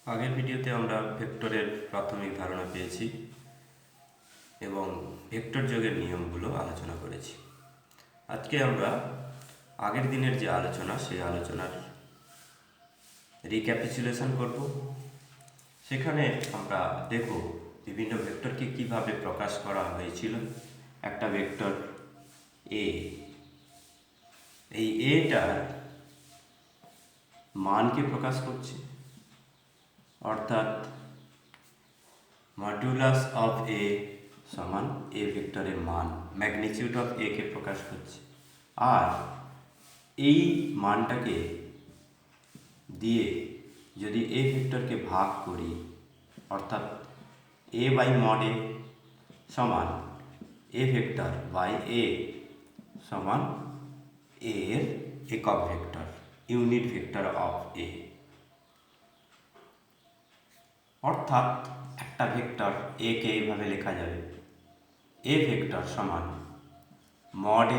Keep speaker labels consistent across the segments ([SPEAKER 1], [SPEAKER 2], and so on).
[SPEAKER 1] আগের ভিডিওতে আমরা ভেক্টরের প্রাথমিক ধারণা পেয়েছি এবং ভেক্টর যোগের নিয়মগুলো আলোচনা করেছি। আজকে আমরা আগের দিনের যে আলোচনা সেই আলোচনার রিক্যাপিচুলেশন করব। সেখানে আমরা দেখব বিভিন্ন ভেক্টরকে কিভাবে প্রকাশ করা হয়েছিল। একটা ভেক্টর এ, এই এটার মানকে প্রকাশ করছে, অর্থাৎ মডুলাস অফ এ সমান এ ভেক্টরের মান, ম্যাগনিটিউড অফ এ কে প্রকাশ করছে। আর এই মানটাকে দিয়ে যদি এ ভেক্টরকে ভাগ করি, অর্থাৎ এ বাই মড এ সমান এ ভেক্টর বাই এ সমান এ এর একক ভেক্টর, ইউনিট ভেক্টর অফ এ। অর্থাৎ একটা ভেক্টর এ কে এইভাবে লেখা যাবে, এ ভেক্টর সমান mod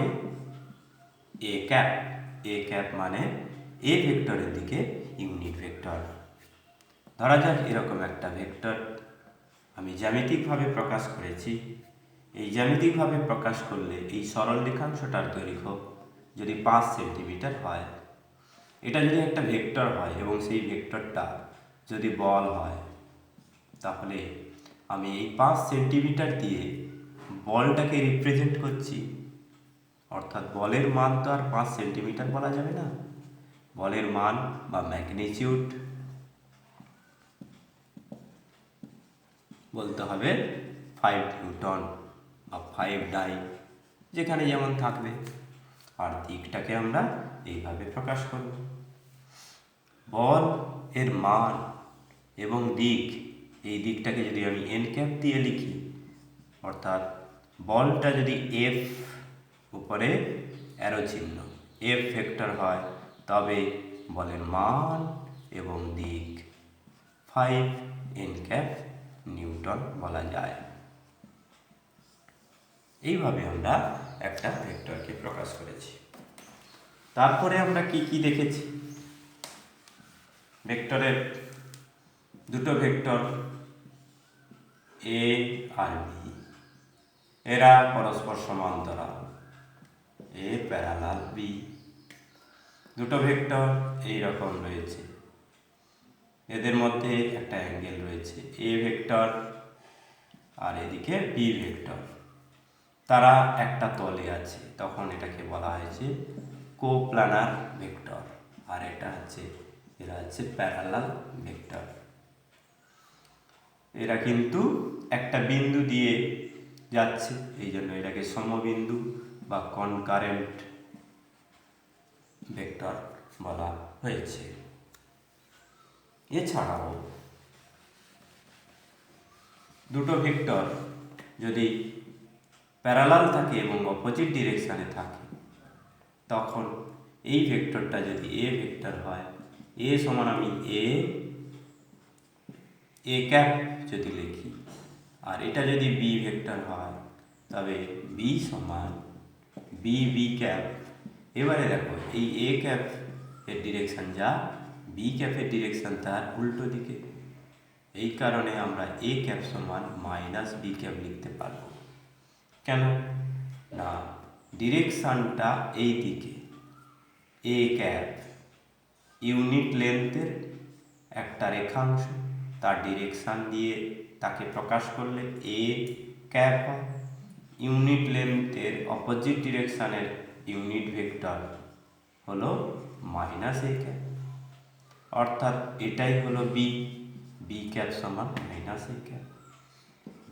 [SPEAKER 1] A cap. A cap মানে এ ভেক্টরের দিকে ইউনিট ভেক্টর। ধরা যাক এরকম একটা ভেক্টর আমি জ্যামিতিকভাবে প্রকাশ করেছি। এই জ্যামিতিকভাবে প্রকাশ করলে এই সরল রেখাংশটার দৈর্ঘ্য যদি 5 সেন্টিমিটার হয়, এটা যদি একটা ভেক্টর হয় এবং সেই ভেক্টরটা যদি বল হয়, তাহলে আমি এই 5 সেন্টিমিটার দিয়ে বলটাকে রিপ্রেজেন্ট করছি। অর্থাৎ বলের মান তো আর 5 সেন্টিমিটার বলা যাবে না, বলের মান বা ম্যাগনিটিউড বলতে হবে 5 নিউটন বা 5 ডাই, যেখানে যেমন থাকবে। আর দিকটাকে আমরা এইভাবে প্রকাশ করব। বল এর মান এবং দিক, এই দিকটাকে যদি আমি এন ক্যাপ দিয়ে লিখি, অর্থাৎ বলটা যদি এফ উপরে অ্যারো চিহ্ন এফ ভেক্টর হয়, তবে বলের মান এবং দিক 5 এন ক্যাপ নিউটন বলা যায়। এইভাবে আমরা একটা ভেক্টরকে প্রকাশ করেছি। তারপরে আমরা কি কি দেখেছি? ভেক্টরের দুটো ভেক্টর এ আর বি, এরা পরস্পর সমান্তরাল, এ প্যারালাল বি। দুটো ভেক্টর এই রকম রয়েছে, এদের মধ্যে একটা অ্যাঙ্গেল রয়েছে এ ভেক্টর আর এদিকে বি ভেক্টর, তারা একটা তলে আছে, তখন এটাকে বলা হয়েছে কোপ্লানার ভেক্টর। আর এটা হচ্ছে, এরা হচ্ছে প্যারালাল ভেক্টর। এরা কিন্তু একটা বিন্দু দিয়ে যাচ্ছে, এই জন্য এটাকে সমবিন্দু বা কনকারেন্ট ভেক্টর বলা হয়েছে। এছাড়াও দুটো ভেক্টর যদি প্যারালাল থাকে এবং অপোজিট ডিরেকশানে থাকে, তখন এই ভেক্টরটা যদি এ ভেক্টর হয়, এ সমান আমি এ ক্যাপ যদি লিখি, আর এটা যদি বি ভেক্টর হয়, তবে বি সমান বি ক্যাপ। এবারে দেখো এই এ ক্যাপ এর ডিরেকশান যা, বি ক্যাপের ডিরেকশান তার উল্টো দিকে। এই কারণে আমরা এ ক্যাপ সমান মাইনাস বি ক্যাপ লিখতে পারবো। কেন না, ডিরেকশানটা এই দিকে। এ ক্যাপ ইউনিট লেন্থের একটা রেখাংশ, তার ডিরেকশান দিয়ে তাকে প্রকাশ করলে এ ক্যাপ হয়। ইউনিট লেন্থের অপোজিট ডিরেকশানের ইউনিট ভেক্টর হলো মাইনাস এ ক্যাপ, অর্থাৎ এটাই হলো বি। বি ক্যাপ সমান minus A cap,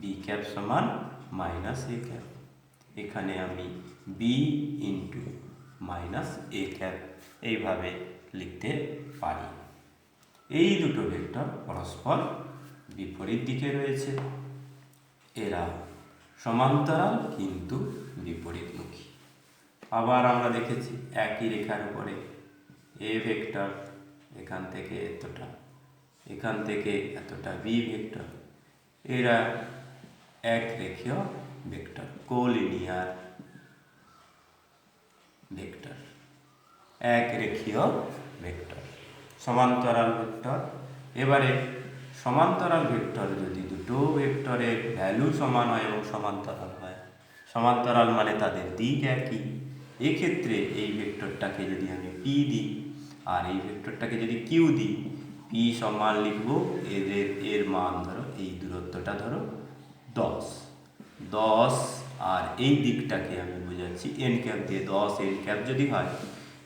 [SPEAKER 1] B cap সমান মাইনাস এ ক্যাপ। এখানে আমি B into minus A cap এইভাবে লিখতে পারি। এই দুটো ভেক্টর পরস্পর বিপরীত দিকে রয়েছে, এরা সমান্তরাল কিন্তু বিপরীতমুখী। আবার আমরা দেখেছি একই রেখার উপরে এ ভেক্টর এখান থেকে এতটা, এখান থেকে এতটা বি ভেক্টর, এরা এক রেখীয় ভেক্টর, কোলিনিয়ার ভেক্টর, এক রেখীয় ভেক্টর, সমান্তরাল ভেক্টর। এবারে সমান্তরাল ভেক্টর যদি দুটো ভেক্টরের ভ্যালু সমান হয় এবং সমান্তরাল হয়, সমান্তরাল মানে তাদের দিক একই, এক্ষেত্রে এই ভেক্টরটাকে যদি আমি পি দিই আর এই ভেক্টরটাকে যদি কিউ দিই, পি সমান লিখবো এর মান ধরো এই দূরত্বটা ধরো 10, আর এই দিকটাকে আমি বোঝাচ্ছি এন ক্যাপ দিয়ে। 10 এন ক্যাপ যদি হয়,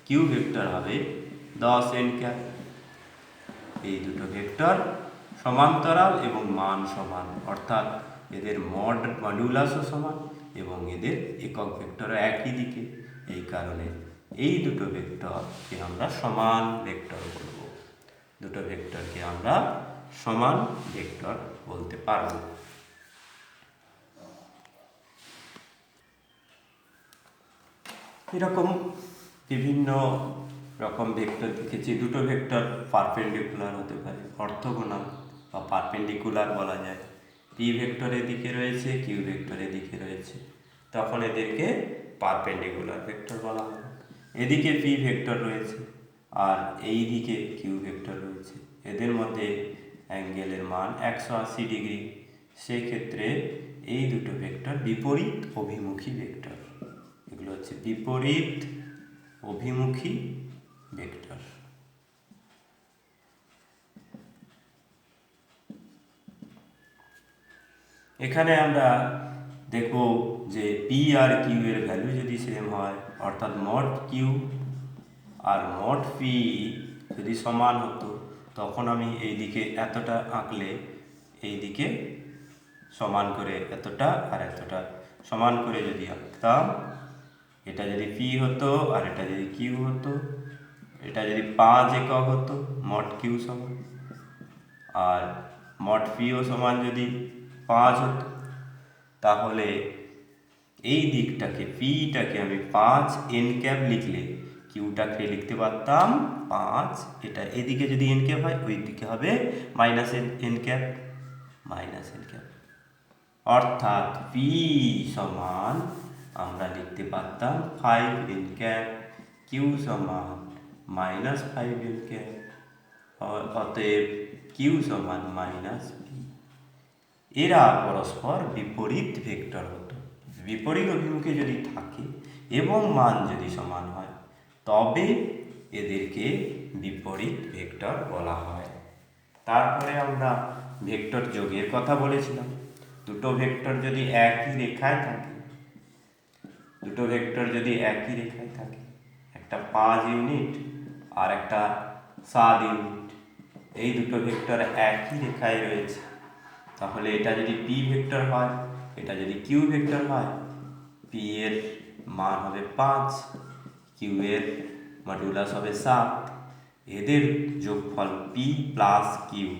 [SPEAKER 1] কিউ ভেক্টর হবে 10 এন ক্যাপ। এই দুটো ভেক্টর সমান্তরাল এবং মান সমান, অর্থাৎ এদের মডুলাসও সমান এবং এদের একক ভেক্টরও একই দিকে। এই কারণে এই দুটো ভেক্টরকে আমরা সমান ভেক্টর বলব। দুটো ভেক্টরকে আমরা সমান ভেক্টর বলতে পারব। এরকম বিভিন্ন রকম ভেক্টর দেখেছি। দুটো ভেক্টর পারপেন্ডিকুলার হতে পারে, অর্থোগোনাল বা পারপেন্ডিকুলার বলা যায়। পি ভেক্টরের দিকে রয়েছে, কিউ ভেক্টরের দিকে রয়েছে, তখন এদেরকে পারপেন্ডিকুলার ভেক্টর বলা হয়। এদিকে পি ভেক্টর রয়েছে আর এই দিকে কিউ ভেক্টর রয়েছে, এদের মধ্যে অ্যাঙ্গেলের মান 180 ডিগ্রি। সেক্ষেত্রে এই দুটো ভেক্টর বিপরীত অভিমুখী ভেক্টর। এগুলো হচ্ছে বিপরীত অভিমুখী ভেক্টর। এখানে আমরা দেখব যে পি আর কিউ এর ভ্যালু যদি সেম হয়, অর্থাৎ mod Q R mod P যদি সমান হতো, তখন আমি এইদিকে এতটা আঁকলে এইদিকে সমান করে এতটা আর এতটা সমান করে যদি আঁকতাম, এটা যদি পি হতো আর এটা যদি কিউ হতো, এটা যদি 5 একক হতো মড কিউ সমান, আর মড পিও সমান যদি 5 হতো, তাহলে এই দিকটাকে পিটাকে আমি 5 এন ক্যাপ লিখলে কিউটাকে লিখতে পারতাম 5। এটা এদিকে যদি এন ক্যাপ হয়, ওই দিকে হবে মাইনাস এন ক্যাপ, অর্থাৎ পি সমান আমরা লিখতে পারতাম 5 এন ক্যাপ, কিউ সমান -5 এন ক্যাপ, অতএব কিউ সমান পি। এরা পরস্পর বিপরীত ভেক্টর হতো। বিপরীত অভিমুখে যদি থাকে এবং মান যদি সমান হয়, তবে এদেরকে বিপরীত ভেক্টর বলা হয়। তারপরে আমরা ভেক্টর যোগের কথা বলেছিলাম। দুটো ভেক্টর যদি একই রেখায় থাকে, একটা 5 ইউনিট আর একটা 7 ইউনিট, এই দুটো ভেক্টর একই রেখায় রয়েছে, তাহলে এটা যদি পি ভেক্টর হয়, এটা যদি কিউ ভেক্টর হয়, পি এর মান হবে 5, কিউ এর মডুলাস হবে 7, এদের যোগফল পি প্লাস কিউ,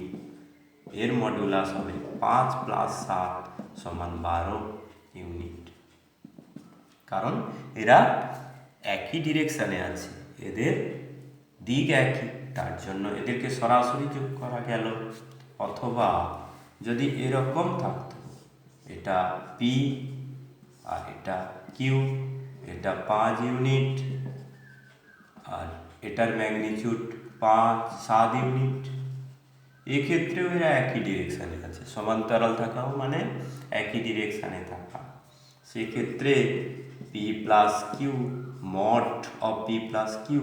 [SPEAKER 1] এর মডুলাস হবে 5 + 7 = 12 ইউনিট। কারণ এরা একই ডিরেকশানে আছে, এদের দিক একই, তার জন্য এদেরকে সরাসরি যোগ করা গেল। অথবা যদি এরকম থাকতো, এটা পি আর এটা কিউ, এটা 5 ইউনিট আর এটার ম্যাগনিটিউড 7 ইউনিট, এক্ষেত্রেও এরা একই ডিরেকশানে আছে। সমান্তরাল থাকাও মানে একই ডিরেকশানে থাকা। সেক্ষেত্রে P plus Q, mod of P plus Q,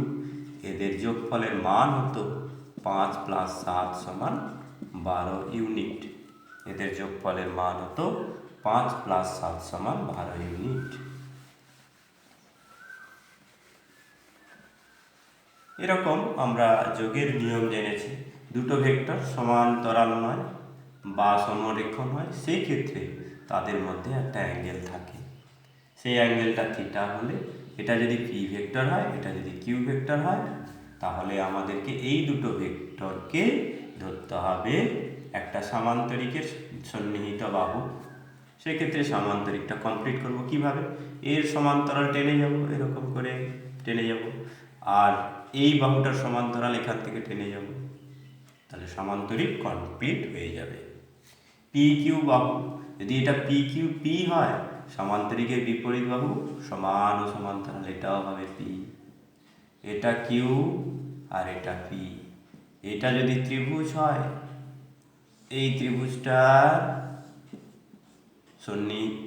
[SPEAKER 1] এদের যোগফলের মান হতো 5 + 7 = 12 ইউনিট। এদের যোগফলের মান হতো 5 + 7 = 12 ইউনিট। এরকম আমরা যোগের নিয়ম জেনেছি। দুটো ভেক্টর সমান্তরাল নয় বা সমরেখণ হয়, সেই ক্ষেত্রে তাদের মধ্যে একটা অ্যাঙ্গেল থাকে। সেই অ্যাঙ্গেলটা থিটা হলে, এটা যদি পি ভেক্টর হয়, এটা যদি কিউ ভেক্টর হয়, তাহলে আমাদেরকে এই দুটো ভেক্টরকে ধরতে হবে একটা সামান্তরিকের সন্নিহিত বাহু। সেক্ষেত্রে সামান্তরিকটা কমপ্লিট করব কিভাবে? এর সমান্তরাল টেনে যাব, এরকম করে টেনে যাব, আর এই বাহুটার সমান্তরাল এখান থেকে টেনে যাব, তাহলে সামান্তরিক কমপ্লিট হয়ে যাবে। পি কিউ বাহু, যদি এটা পি কিউ পি হয়, সামান্তরিকের বিপরীত বাহু সমান ও সমান্তরাল, এটাও হবে পি। এটা কিউ আর এটা পি। এটা যদি ত্রিভুজ হয়, এই ত্রিভুজটার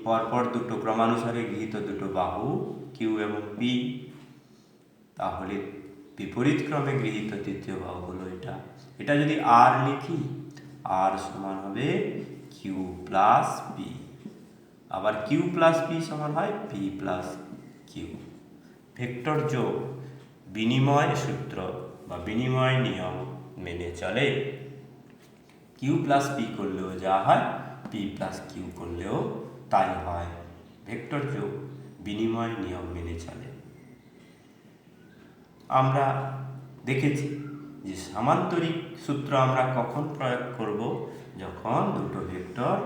[SPEAKER 1] পরপর দুটো ক্রমানুসারে গৃহীত দুটো বাহু কিউ এবং পি, তাহলে বিপরীত ক্রমে গৃহীত তৃতীয় বাহু হলো এটা। এটা যদি আর লিখি, আর সমান হবে কিউ প্লাস পি, আবার কিউ প্লাস পি সমান হয় পি প্লাস কিউ। ভেক্টর যোগ বিনিময় সূত্র বা বিনিময় নিয়ম মেনে চলে। কিউ প্লাস পি করলেও যা হয়, পি প্লাস কিউ করলেও তাই হয়। ভেক্টর যোগ বিনিময় নিয়ম মেনে চলে। আমরা দেখেছি যে সামান্তরিক সূত্র আমরা কখন প্রয়োগ করব, যখন দুটো ভেক্টর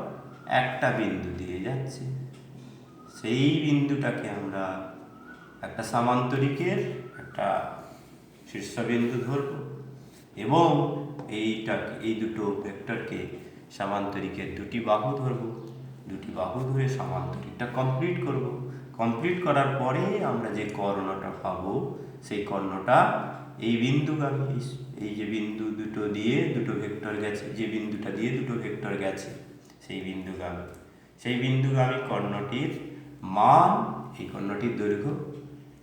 [SPEAKER 1] একটা বিন্দু দিয়ে যাচ্ছে, সেই বিন্দুটাকে আমরা একটা সামান্তরিকের একটা শীর্ষবিন্দু ধরব এবং এই দুটো ভেক্টরকে সামান্তরিকের দুটি বাহু ধরব। দুটি বাহু ধরে সামান্তরিকটা কমপ্লিট করব। কমপ্লিট করার পরে আমরা যে কর্ণটা পাবো, সেই কর্ণটা এই বিন্দুগামী, এই যে বিন্দু দুটো দিয়ে দুটো ভেক্টর গেছে, যে বিন্দুটা দিয়ে দুটো ভেক্টর গেছে, সেই বিন্দুগামী কর্ণটির মান, এই কর্ণটির দৈর্ঘ্য,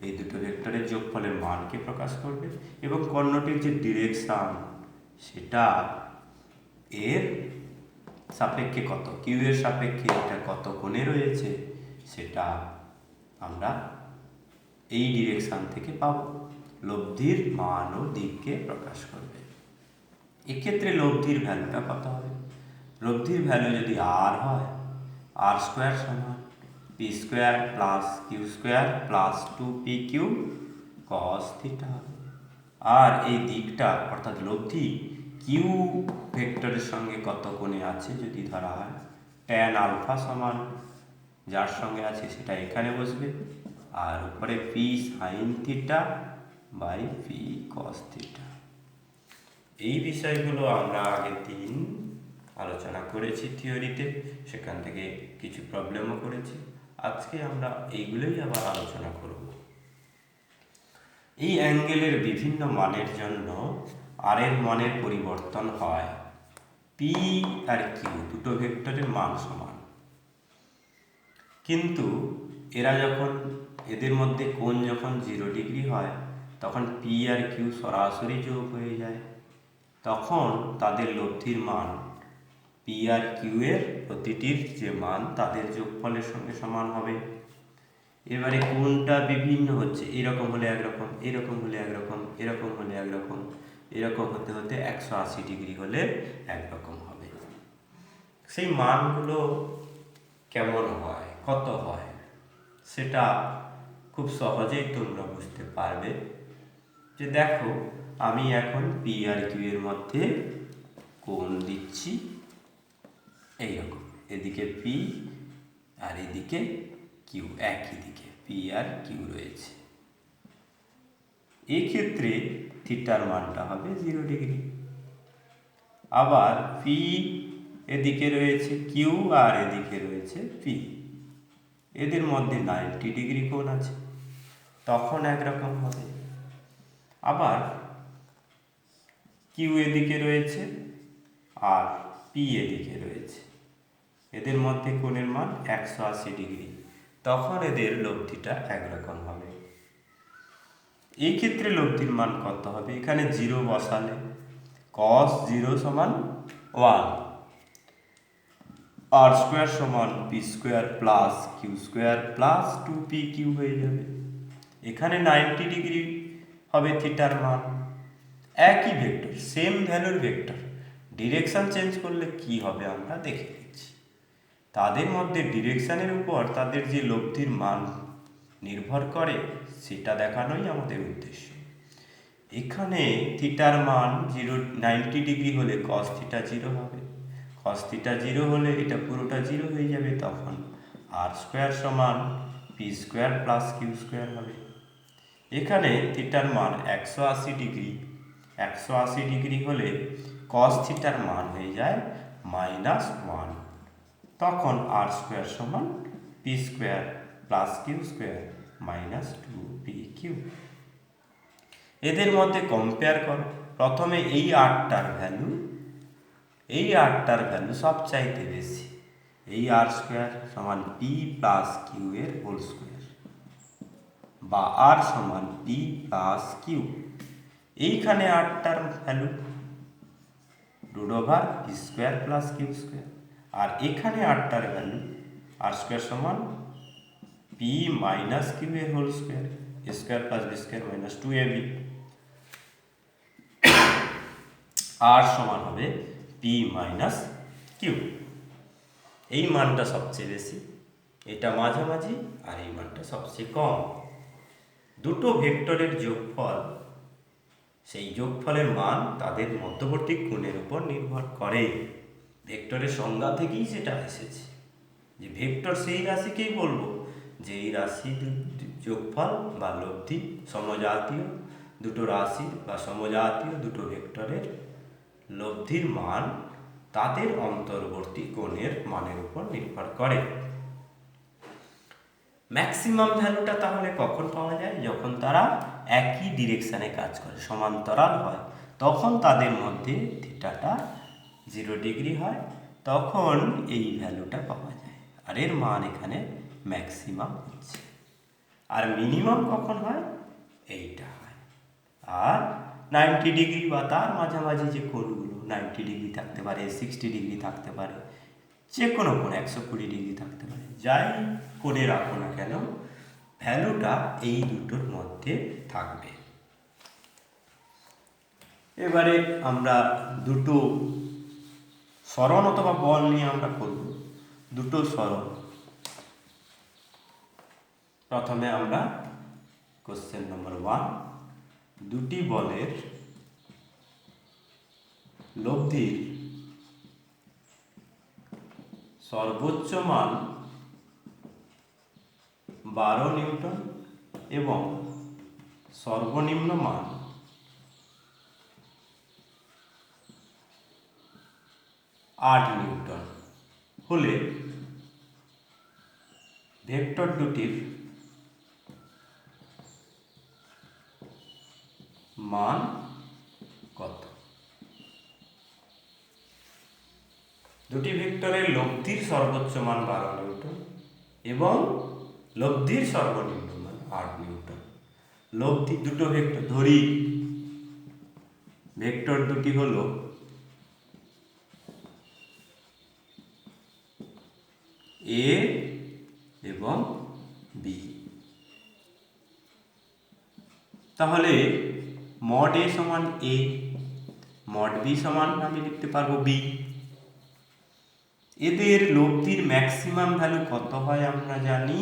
[SPEAKER 1] এই দুটো ভেক্টরের যোগফলের মানকে প্রকাশ করবে এবং কর্ণটির যে ডিরেকশন, সেটা এর সাপেক্ষে কত, কিউ এর সাপেক্ষে এটা কত কোণে রয়েছে, সেটা আমরা এই ডিরেকশন থেকে পাবো। লব্ধির মান ও দিককে প্রকাশ করবে। এক্ষেত্রে লব্ধির ভ্যালুটা কত হবে? লব্ধির ভ্যালু যদি আর হয়, আর স্কোয়ার সমান P square plus Q square plus 2p3 cos theta হবে। আর এই দিকটা অর্থাৎ লব্ধি কিউ ভেক্টরের সঙ্গে কত কোণে আছে যদি ধরা হয়, ট্যান আলফা সমান যার সঙ্গে আছে সেটা এখানে বসবে, আর উপরে P sine theta by P cos theta. এই বিষয়গুলো আমরা আগের দিন আলোচনা করেছি থিওরিতে, সেখান থেকে কিছু প্রবলেমও করেছি। আজকে আমরা এইগুলোই আবার আলোচনা করব। এই অ্যাঙ্গেলের বিভিন্ন মানের জন্য আর এর মানের পরিবর্তন হয়। পি আর কিউ দুটো ভেক্টরের মান সমান, কিন্তু এদের মধ্যে কোণ যখন 0 ডিগ্রি হয়, তখন পি আর কিউ সরাসরি যোগ হয়ে যায়। তখন তাদের লব্ধির মান পি আর কিউ এর প্রতিটির যে মান তাদের যোগফলের সঙ্গে সমান হবে। এবারে কোণটা বিভিন্ন হচ্ছে, এরকম হলে একরকম, এরকম হলে একরকম, এরকম হলে একরকম, এরকম হতে হতে 180 ডিগ্রি হলে একরকম হবে। সেই মানগুলো কেমন হয়, কত হয়, সেটা খুব সহজেই তোমরা বুঝতে পারবে। যে দেখো, আমি এখন পি আর কিউ এর মধ্যে কোণ দিচ্ছি এইরকম, এদিকে পি আর এদিকে কিউ, একই দিকে পি আর কিউ রয়েছে। এই ক্ষেত্রে থিটার মানটা হবে 0 ডিগ্রি। আবার পি এদিকে রয়েছে কিউ আর এদিকে রয়েছে পি, এদের মধ্যে 90 ডিগ্রি কোণ আছে, তখন একরকম হবে। আবার কিউ এদিকে রয়েছে আর পি এদিকে রয়েছে, এদের মধ্যে কোণের মান 180 ডিগ্রি, তখন এদের লব্ধিটা একরকম হবে। এই ক্ষেত্রে লব্ধির মান কত হবে? এখানে 0 বসালে cos 0 সমান 1, আর স্কোয়ার সমান P square plus Q square plus 2pq হয়ে যাবে। এখানে 90 ডিগ্রি হবে থিটার মান। একই ভেক্টর, সেম ভ্যালুর ভেক্টর, ডিরেকশন চেঞ্জ করলে কি হবে আমরা দেখে নিচ্ছি। তাদের মধ্যে ডিরেকশনের উপর তাদের যে লব্ধির মান নির্ভর করে, সেটা দেখানোই আমাদের উদ্দেশ্য। এখানে থিটার মান 90 ডিগ্রি হলে cos থিটা 0 হবে। cos থিটা 0 হলে এটা পুরোটা 0 হয়ে যাবে, তখন আর স্কোয়ার সমান P square plus Q square হবে। এখানে থিটার মান 180 ডিগ্রি, 180 ডিগ্রি হলে cos থিটার মান হয়ে যায় -1, তখন আর স্কোয়ার সমান P square plus Q square -2pq। এদের মধ্যে কম্পেয়ার করো। প্রথমে এই আরটার ভ্যালু এই আরটার ভ্যালু সবচাইতে বেশি, এই আর স্কোয়ার সমান পি প্লাস কিউ এর হোল স্কোয়ার, বা আর সমান পি প্লাস কিউ। এইখানে আরটার value root over p square plus Q square, আর এখানে আরটার ভ্যালু আর স্কোয়ার সমান পি মাইনাস কিউ এর whole square, a square plus b square minus 2ab। R সমান হবে পি মাইনাস কিউ। এই মানটা সবচেয়ে বেশি, এটা মাঝামাঝি, আর এই মানটা সবচেয়ে কম। দুটো ভেক্টরের যোগফল, সেই যোগফলের মান তাদের মধ্যবর্তী কোণের উপর নির্ভর করে। ভেক্টরের সংজ্ঞা থেকেই সেটা এসেছে যে ভেক্টর সেই রাশিকেই বলবো যে এই রাশি যোগফল বা লব্ধি সমজাতীয় দুটো রাশির বা সমজাতীয় দুটো ভেক্টরের লব্ধির মান তাদের অন্তর্বর্তী কোণের মানের উপর নির্ভর করে। ম্যাক্সিমাম ভ্যালুটা তাহলে কখন পাওয়া যায়? যখন তারা একই ডিরেকশানে কাজ করে, সমান্তরাল হয়, তখন তাদের মধ্যে থিটাটা 0 ডিগ্রি হয়, তখন এই ভ্যালুটা পাওয়া যায়। আর এর মান এখানে ম্যাক্সিমাম হচ্ছে। আর মিনিমাম কখন হয়? এইটা হয়। আর 90 ডিগ্রি বা তার মাঝামাঝি যে কোণগুলো 90 ডিগ্রি থাকতে পারে, 60 ডিগ্রি থাকতে পারে, যে কোনো কোণ 120 ডিগ্রি থাকতে পারে, যাই করে রাখো না কেন ভ্যালুটা এই দুটোর মধ্যে থাকবে। এবারে আমরা দুটো সরণ অথবা বল নিয়ে আমরা করব। দুটো সরণ, প্রথমে আমরা কোশ্চেন নম্বর 1, দুটি বলের লব্ধির সর্বোচ্চ মান 12 নিউটন এবং সর্বনিম্ন মান 8 নিউটন হলে ভেক্টর দুটির মান কত? দুটি ভেক্টরের লব্ধির সর্বোচ্চ মান 12 নিউটন এবং লব্ধির সর্বনিম্ন মান 8 নিউটন। লব্ধি দুটো ভেক্টর ধরি, ভেক্টর দুটি হলো এ এবং বি। তাহলে মড এ সমান এ, মড বি সমান আমি লিখতে পারবো বি। এদের লব্ধির ম্যাক্সিমাম ভ্যালু কত হয় আমরা জানি,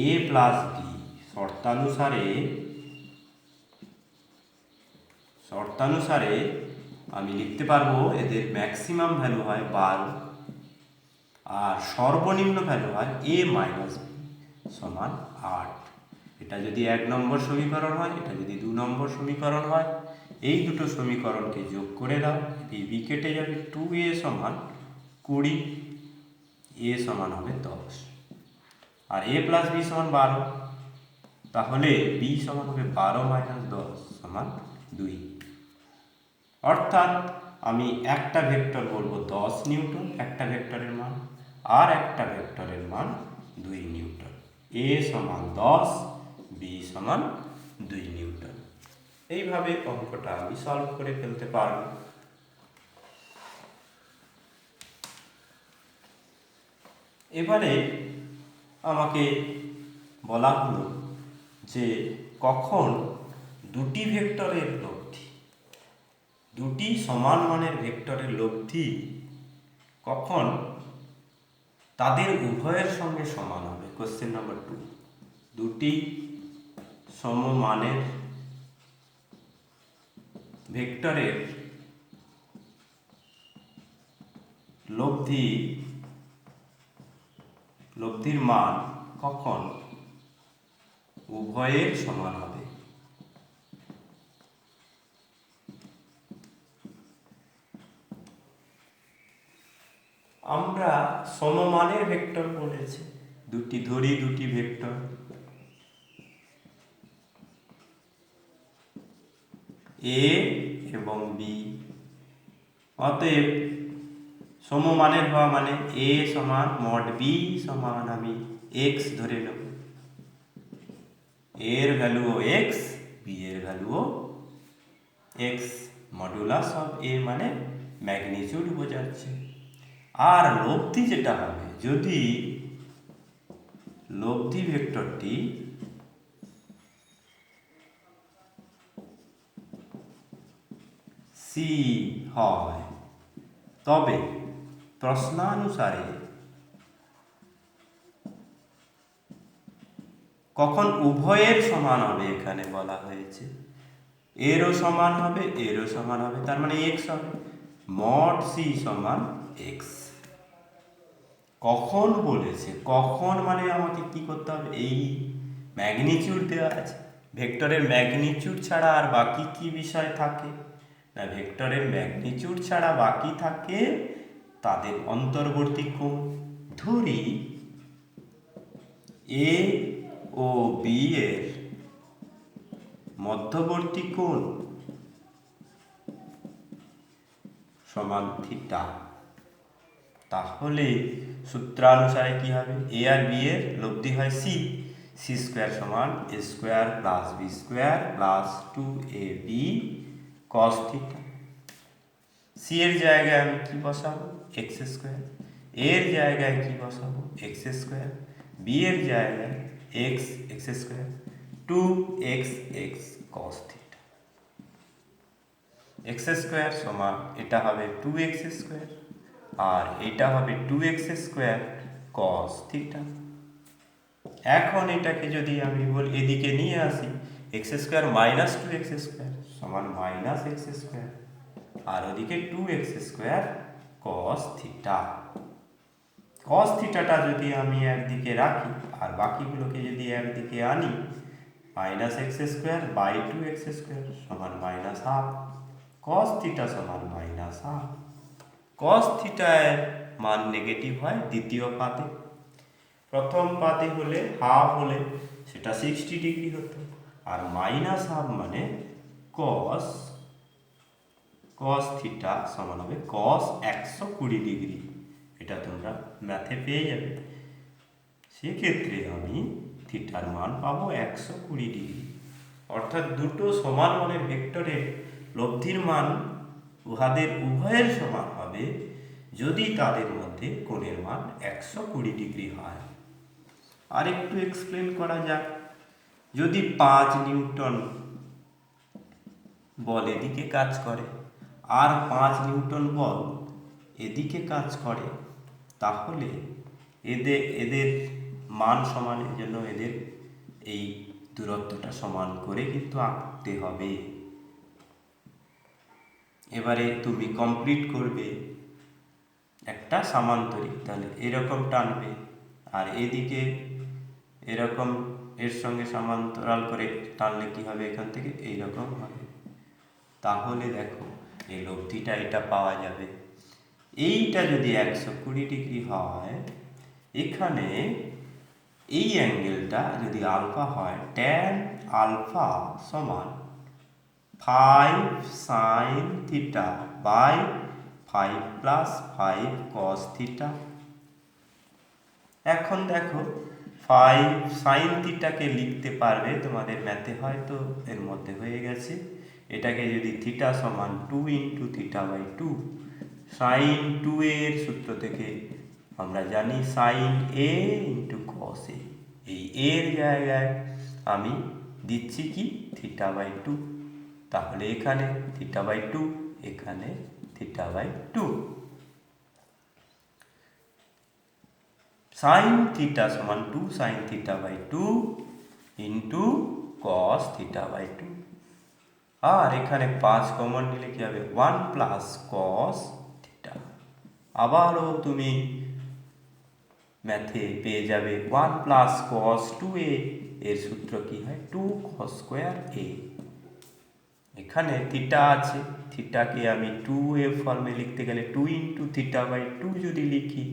[SPEAKER 1] এ প্লাস বি। শর্তানুসারে আমি লিখতে পারবো এদের ম্যাক্সিমাম ভ্যালু হয় 12 আর সর্বনিম্ন ভ্যালু হয় এ মাইনাস বি সমান 8। এটা যদি 1 নম্বর সমীকরণ হয়, এটা যদি 2 নম্বর সমীকরণ হয়, এই দুটো সমীকরণকে যোগ করে দাও, এই বি কেটে যাবে, 2a সমান 20, এ সমান হবে 10 আর এ প্লাস বি সমান 12, তাহলে বি সমান হবে 12 মাইনাস 10 সমান 2। অর্থাৎ আমি একটা ভেক্টর বলবো 10 নিউটন একটা ভেক্টরের মান, আর একটা ভেক্টরের মান 2 নিউটন। এ সমান 10, বি সমান 2 নিউটন। এইভাবে অঙ্কটা আমি সলভ করে ফেলতে পারব। এবারে আমাকে বলা হলো যে কখন দুটি ভেক্টরের লব্ধি, দুটি সমান মানের ভেক্টরের লব্ধি কখন তাদের উভয়ের সঙ্গে সমান হবে। কোশ্চেন নাম্বার 2, দুটি সমমানের ভেক্টরের লব্ধির মান কখন উভয়ের সমান হবে। আমরা সমমানের ভেক্টর বলেছি, দুটি ধরি, দুটি ভেক্টর এ এবং বি। অতএব সমমানের হওয়া মানে a সমান মড b সমান আমি x ধরে নেব, a এর ভ্যালুও x, b এর ভ্যালুও x। মডুলাস অফ a মানে ম্যাগনিটিউড বোঝাচ্ছে। আর লব্ধি যেটা হবে, যদি লব্ধি ভেক্টরটি c হয় তবে প্রশ্নানুসারে কখন উভয়ের সমান হবে, এখানে বলা হয়েছে এরও সমান হবে এরও সমান হবে, তার মানে x হবে, মড c সমান x। কখন বলেছে, কখন মানে আমাকে কি করতে হবে, এই ম্যাগনিটিউড দেওয়া আছে, ভেক্টরের ম্যাগনিটিউড ছাড়া আর বাকি কি বিষয় থাকে না, ভেক্টরের ম্যাগনিটিউড ছাড়া বাকি থাকে তাদের অন্তর্বর্তী কোণ। ধরি a ও b এর মধ্যবর্তী কোণ সমান থিটা, তাহলে সূত্রানুসারে কি হবে, a আর b এর লব্ধি হয় c, c স্কোয়ার সমান a square plus b square plus 2ab cos theta. c এর জায়গায় আমি কি বসাবো, x স্কোয়ার, a এর জায়গায় কি বসাবো, x স্কোয়ার, b এর জায়গায় x square, 2x cos theta. x square সমান এটা হবে 2x স্কোয়ার আর এটা হবে 2x স্কোয়ার cos থিটা। এখন এটাকে যদি আমি বলি এদিকে নিয়ে আসি, x square minus 2x square সমান মাইনাস x স্কোয়ার আর ওদিকে 2x square cos theta. cos থিটাটা যদি আমি একদিকে রাখি আর বাকিগুলোকে যদি একদিকে আনি, minus X square by 2x square সমান মাইনাস হাফ, cos থিটা সমান মাইনাস হাফ। cos থিটার মান নেগেটিভ হয় দ্বিতীয় পাতে, প্রথম পাতে হলে হাফ হলে সেটা 60 ডিগ্রি হতো, আর মাইনাস হাফ মানে cos থিটা সমান হবে cos 120 ডিগ্রি। এটা তোমরা ম্যাথে পেয়ে যাবে। সেক্ষেত্রে আমি থিটার মান পাবো 120 ডিগ্রি। অর্থাৎ দুটো সমান মানের ভেক্টরের লব্ধির মান উহাদের উভয়ের সমান হবে যদি তাদের মধ্যে কোণের মান 120 ডিগ্রি হয়। আর একটু এক্সপ্লেন করা যাক, যদি 5 নিউটন বল এদিকে কাজ করে আর 5 নিউটন বল এদিকে কাজ করে, তাহলে এদের মান সমানের জন্য এদের এই দূরত্বটা সমান করে কিন্তু আঁকতে হবে। এবারে তুমি কমপ্লিট করবে একটা সামান্তরিক, তাহলে এরকম টানবে আর এদিকে এরকম এর সঙ্গে সমান্তরাল করে টানলে কি হবে, এখান থেকে এইরকম হবে। তাহলে দেখো এই লব্ধিটা এটা পাওয়া যাবে। এইটা যদি 120 ডিগ্রি হয়, এখানে এই অ্যাঙ্গেলটা যদি আলফা হয়, ট্যান আলফা সমান 5 sine theta by 5 plus 5 cos theta. এখন দেখো 5 সাইন থিটাকে লিখতে পারবে, তোমাদের ম্যাথে হয়তো এর মধ্যে হয়ে গেছে। এটাকে যদি থিটা সমান 2 ইন্টু থিটা বাই 2, সাইন 2 এর সূত্র থেকে আমরা জানি সাইন এ ইন্টু কস এ, এই এর জায়গায় আমি দিচ্ছি কি থিটা বাই 2, তাহলে এখানে থিটা বাই 2, এখানে থিটা বাই 2। সাইন থিটা সমান 2 sine theta by 2 into cos theta by 2, আর এখানে 5 কমন নিলে কি হবে 1 প্লাস কস থিটা। আবারও তুমি ম্যাথে পেয়ে যাবে 1 প্লাস কস 2a, এর সূত্র কি হয় 2 cos স্কোয়ার a। এখানে থিটা আছে, থিটাকে আমি 2a ফর্মে লিখতে গেলে 2 ইন্টু থিটা বাই 2 যদি লিখি,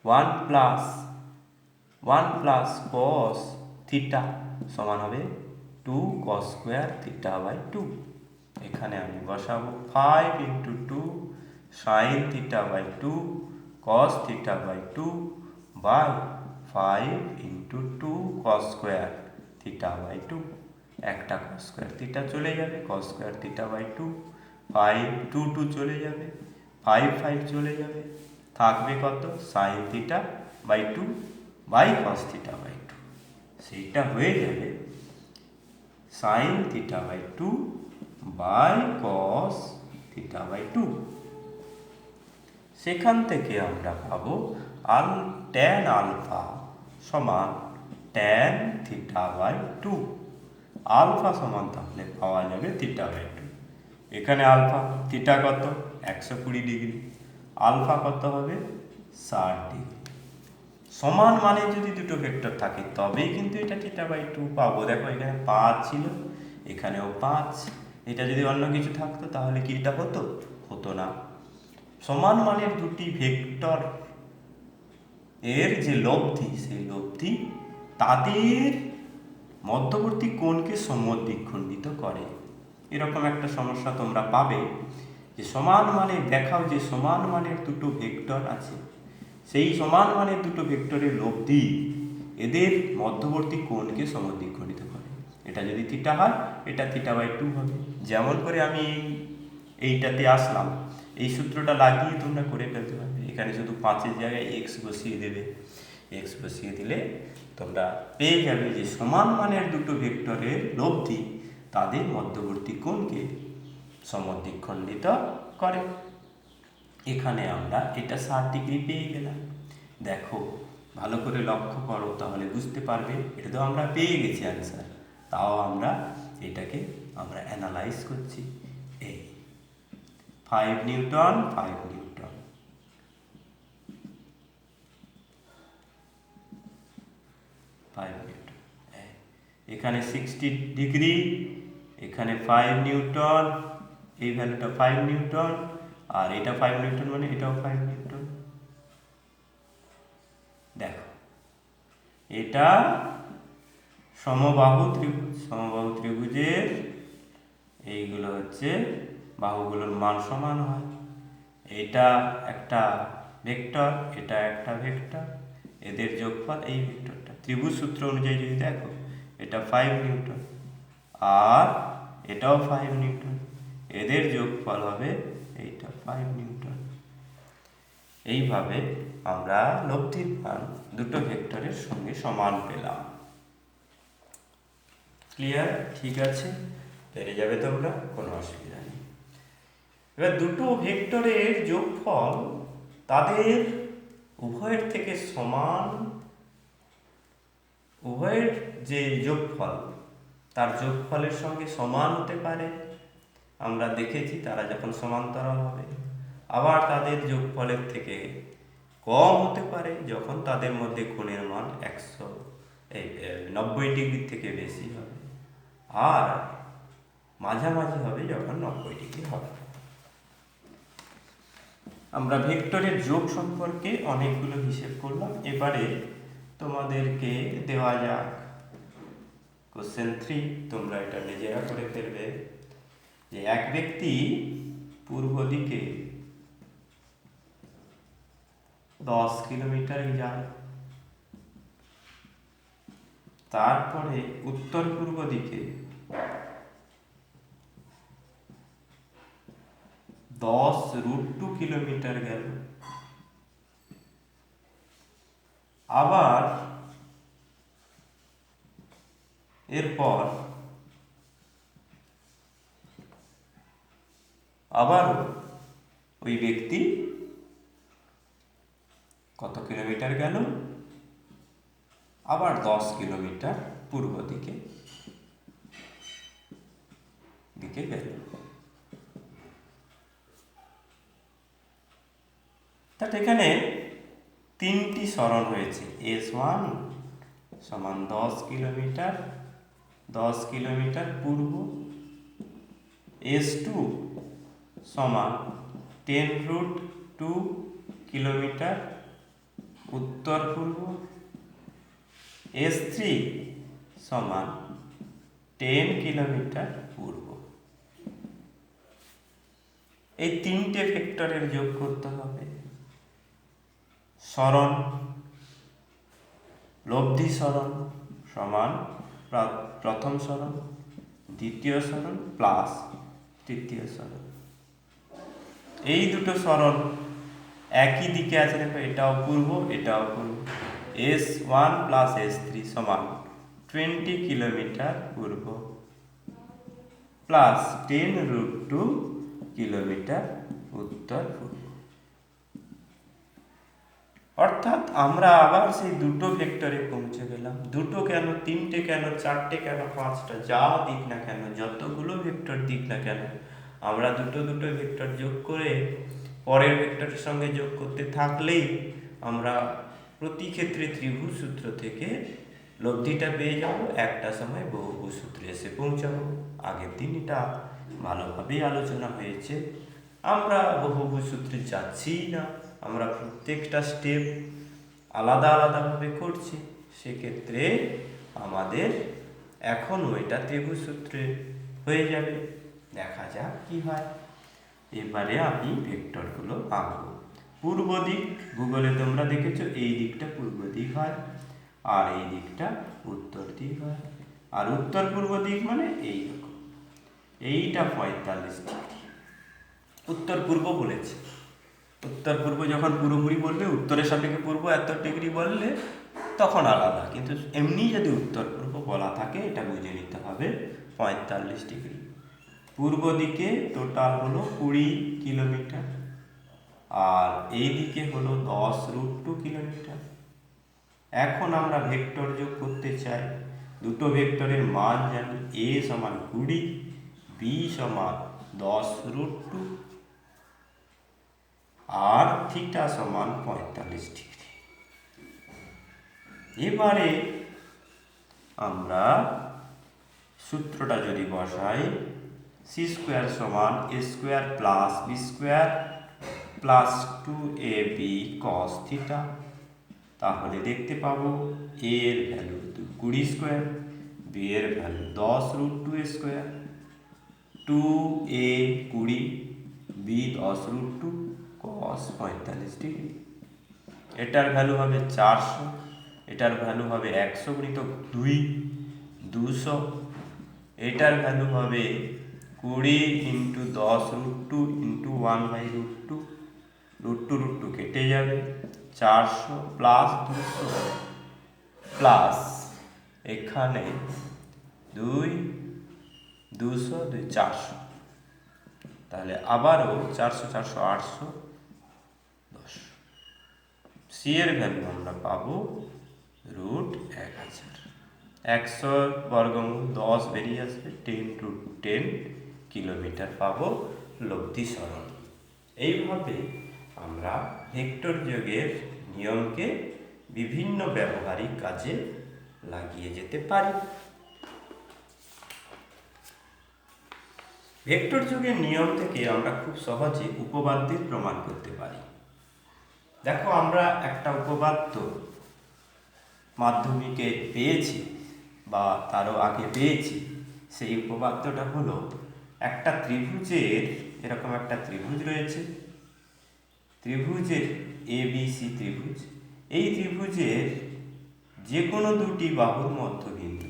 [SPEAKER 1] 1 প্লাস কস থিটা সমান হবে 2 cos স্কোয়ার থিটা বাই 2। এখানে আমি বসাবো 5 into 2 sine theta by 2 cos theta by 2 by 5 into 2 cos square theta by 2। একটা কস স্কোয়ার থিটা চলে যাবে, কস স্কোয়ার থিটা বাই 2, 5 2 2 চলে যাবে, 5 5 চলে যাবে, থাকবে কত sine theta by 2 by cos theta by 2। সেইটা হয়ে যাবে sine theta by 2 by cos theta by 2। সেখান থেকে আমরা পাবো ট্যান আলফা সমান ট্যান থিটা বাই 2। আলফা সমান তাহলে পাওয়া যাবে থিটা বাই 2। এখানে আলফা থিটা কত 120 ডিগ্রি, আলফা কত হবে 60 ডিগ্রি। সমান মানে যদি দুটো ভেক্টর থাকে তবেই কিন্তু এটা থিটা বাই 2 পাবো। দেখো এখানে 5 ছিল, এখানেও 5। এটা যদি অন্য কিছু থাকতো তাহলে কি এটা হতো না। সমান মানের দুটি ভেক্টর এর যে লব্ধি, সেই লব্ধি তাদের মধ্যবর্তী কোণকে সমদ্বিখণ্ডিত করে। এরকম একটা সমস্যা তোমরা পাবে যে সমান মানে দেখাও যে সমান মানের দুটো ভেক্টর আছে, সেই সমান মানের দুটো ভেক্টরের লব্ধি এদের মধ্যবর্তী কোণকে সমদ্বিখণ্ডিত করে। এটা যদি থিটা হয় এটা থিটা বাই 2 হবে। যেমন করে আমি এইটাতে আসলাম, এই সূত্রটা লাগিয়ে তোমরা করে ফেলতে পারবে। এখানে শুধু 5-এর জায়গায় এক্স বসিয়ে দেবে, এক্স বসিয়ে দিলে তোমরা পেয়ে যাবে যে সমান মানের দুটো ভেক্টরের লব্ধি তাদের মধ্যবর্তী কোণকে সমদ্বিখণ্ডিত করে। এখানে আমরা এটা 60 ডিগ্রি পেয়ে গেলাম। দেখো ভালো করে লক্ষ্য করো তাহলে বুঝতে পারবে। এটা তো আমরা পেয়ে গেছি অ্যান্সার, তাও এটাকে আমরা অ্যানালাইজ করছি। এই 5 নিউটন 5 নিউটন, এখানে 60 ডিগ্রি, এখানে 5 নিউটন, এই ভ্যালুটা 5 নিউটন, আর এটা 5 নিউটন মানে এটাও 5 নিউটন। দেখো এটা সমবাহু ত্রিভুজ, সমবাহু ত্রিভুজের এইগুলো হচ্ছে বাহুগুলোর মান সমান হয়। এটা একটা ভেক্টর, এটা একটা ভেক্টর, এদের যোগফল এই ভেক্টরটা। ত্রিভুজ সূত্র অনুযায়ী যদি দেখো এটা 5 নিউটন আর এটাও 5 নিউটন, এদের যোগফল হবে এইটা 5 নিউটন। এইভাবে আমরা লব্ধির মান দুটো ভেক্টরের সঙ্গে সমান পেলাম। ক্লিয়ার? ঠিক আছে, পেরে যাবে তোমরা, কোনো অসুবিধা নেই। এবার দুটো ভেক্টরের যোগফল তাদের উভয়ের থেকে সমান, উভয়ের যে যোগফল তার যোগফলের সঙ্গে সমান হতে পারে। আমরা দেখেছি তারা যখন সমান্তরাল হবে। আবার তাদের যোগফলের থেকে কম হতে পারে যখন তাদের মধ্যে কোণের মান 90 ডিগ্রির থেকে বেশি হবে, আর মাঝামাঝি হবে যখন 90 ডিগ্রি হবে। আমরা ভেক্টরের যোগ সম্পর্কে অনেকগুলো হিসেব করলাম। এবারে তোমাদেরকে দেওয়া যাক কোশ্চেন 3, তোমরা এটা নিজেরা করে ফেলবে। যে এক ব্যক্তি পূর্ব দিকে 10 কিলোমিটার যায়, তারপরে উত্তর পূর্ব দিকে 10√2 কিলোমিটার গেল, আবার এরপর আবার ওই ব্যক্তি কত কিলোমিটার গেল, আবার 10 কিলোমিটার পূর্ব দিকে গেল। তাহলে এখানে 3টি সরণ হয়েছে। S1 সমান 10 কিলোমিটার, 10 কিলোমিটার পূর্ব। S2 সমান 10√2 কিলোমিটার উত্তর পূর্ব। S3 সমান 10 কিলোমিটার পূর্ব। এই তিনটে ভেক্টরের যোগ করতে হবে। সরণ, লব্ধি সরণ সমান প্রথম সরণ, দ্বিতীয় সরণ প্লাস তৃতীয় সরণ। এই দুটো সরণ একই দিকে আছে, দেখো এটাও পূর্ব এটাও পূর্ব। S1 প্লাস S3 সমান 20 কিলোমিটার পূর্ব প্লাস 10√2 কিলোমিটার উত্তর পূর্ব। অর্থাৎ আমরা আবার সেই দুটো ভেক্টরে পৌঁছে গেলাম। দুটো কেন, তিনটে কেন, চারটে কেন, পাঁচটা, যা দিক না কেন, যতগুলো ভেক্টর দিক না কেন, আমরা দুটো দুটো ভেক্টর যোগ করে পরের ভেক্টরের সঙ্গে যোগ করতে থাকলেই আমরা প্রতি ক্ষেত্রে ত্রিভুজ সূত্র থেকে লব্ধিটা পেয়ে যাব, একটা সময় বহুভুজ সূত্রে এসে পৌঁছাবো। আগের দিন এটা ভালোভাবেই আলোচনা হয়েছে। আমরা বহুভুজ সূত্রে যাচ্ছি না, আমরা প্রত্যেকটা স্টেপ আলাদা আলাদাভাবে করছি। সেক্ষেত্রে আমাদের এখনও এটা ত্রিভুজ সূত্রে হয়ে যাবে। দেখা যাক কি হয়। এবারে আমি ভেক্টরগুলো আঁকবো। পূর্ব দিক, ভূগোলে তোমরা দেখেছো এই দিকটা পূর্ব দিক হয় আর এই দিকটা উত্তর দিক হয়। আর উত্তর পূর্ব দিক মানে এই রকম, এইটা 45 ডিগ্রি। উত্তর পূর্ব বলেছে, উত্তর পূর্ব যখন পুরোপুরি বলবে, উত্তরের সাপেক্ষে পূর্ব এত ডিগ্রি বললে তখন আলাদা, কিন্তু এমনি যদি উত্তর পূর্ব বলা থাকে এটা বুঝে নিতে হবে 45 ডিগ্রি। পূর্ব দিকে টোটাল হলো 20 কিলোমিটার আর এই দিকে হলো 10√2 কিলোমিটার। এখন আমরা ভেক্টর যোগ করতে চাই। দুটো ভেক্টরের মান জানি, a সমান 20, b সমান 10√2 আর থিটা সমান 45 ডিগ্রি। এবারে আমরা সূত্রটা যদি বসাই, c² সমান a² plus b² plus 2ab cos theta, তাহলে দেখতে পাবো a এর ভ্যালু 20², b এর value 10√2², 2a 20, b 10√2 cos 45 degree. এটার ভ্যালু হবে 400, এটার ভ্যালু হবে 100 গুণিতক 2 200, এটার ভ্যালু হবে 20 × 10√2 × 1/√2, √2 কেটে যাবে, 400 প্লাস 200 প্লাস এখানে 2 200 2 400, তাহলে আবারও 400 400 800 10। সি এর ভ্যালু আমরা পাবো √1000। 100 বর্গমূল 10 বেরিয়ে আসবে, 10√10 কিলোমিটার পাবো লব্ধি সরণ। এইভাবে আমরা ভেক্টর যোগের নিয়মকে বিভিন্ন ব্যবহারিক কাজে লাগিয়ে যেতে পারি। ভেক্টর যোগের নিয়ম থেকে আমরা খুব সহজে উপপাদ্যের প্রমাণ করতে পারি। দেখো, আমরা একটা উপপাদ্য মাধ্যমিকে পেয়েছি বা তারও আগে পেয়েছি। সেই উপপাদ্যটা হলো, একটা ত্রিভুজের, এরকম একটা ত্রিভুজ রয়েছে, ত্রিভুজের ABC ত্রিভুজ। এই ত্রিভুজের যে কোনো দুটি বাহুর মধ্যবিন্দু,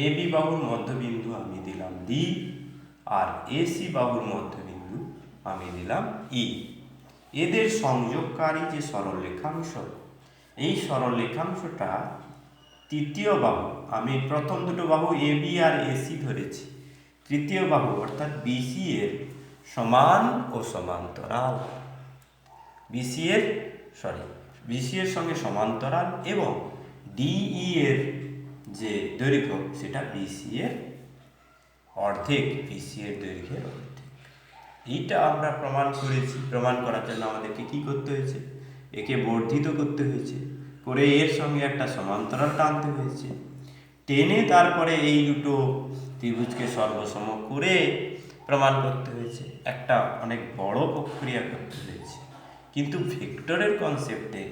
[SPEAKER 1] AB বাহুর মধ্যবিন্দু আমি দিলাম D আর AC বাহুর মধ্যবিন্দু আমি দিলাম E। এদের সংযোগকারী যে সরলরেখাংশ, এই সরলরেখাংশটা তৃতীয় বাহু, আমি প্রথম দুটো বাহু AB আর AC ধরেছি, তৃতীয় বাহু অর্থাৎ BC এর সমান ও সমান্তরাল, BC এর সঙ্গে সমান্তরাল এবং DE এর যে দৈর্ঘ্য সেটা BC এর অর্ধেক, BC এর দৈর্ঘ্যের অর্ধেক। এইটা আমরা প্রমাণ করেছি। প্রমাণ করার জন্য আমাদেরকে কি করতে হয়েছে? একে বর্ধিত করতে হয়েছে, করে এর সঙ্গে একটা সমান্তরাল টানতে হয়েছে, টেনে তারপরে এই দুটো ত্রিভুজকে সর্বসম করে প্রমাণ করতে হয়েছে। একটা অনেক বড় প্রক্রিয়া করতে হয়েছে, কিন্তু ভেক্টরের কনসেপ্টে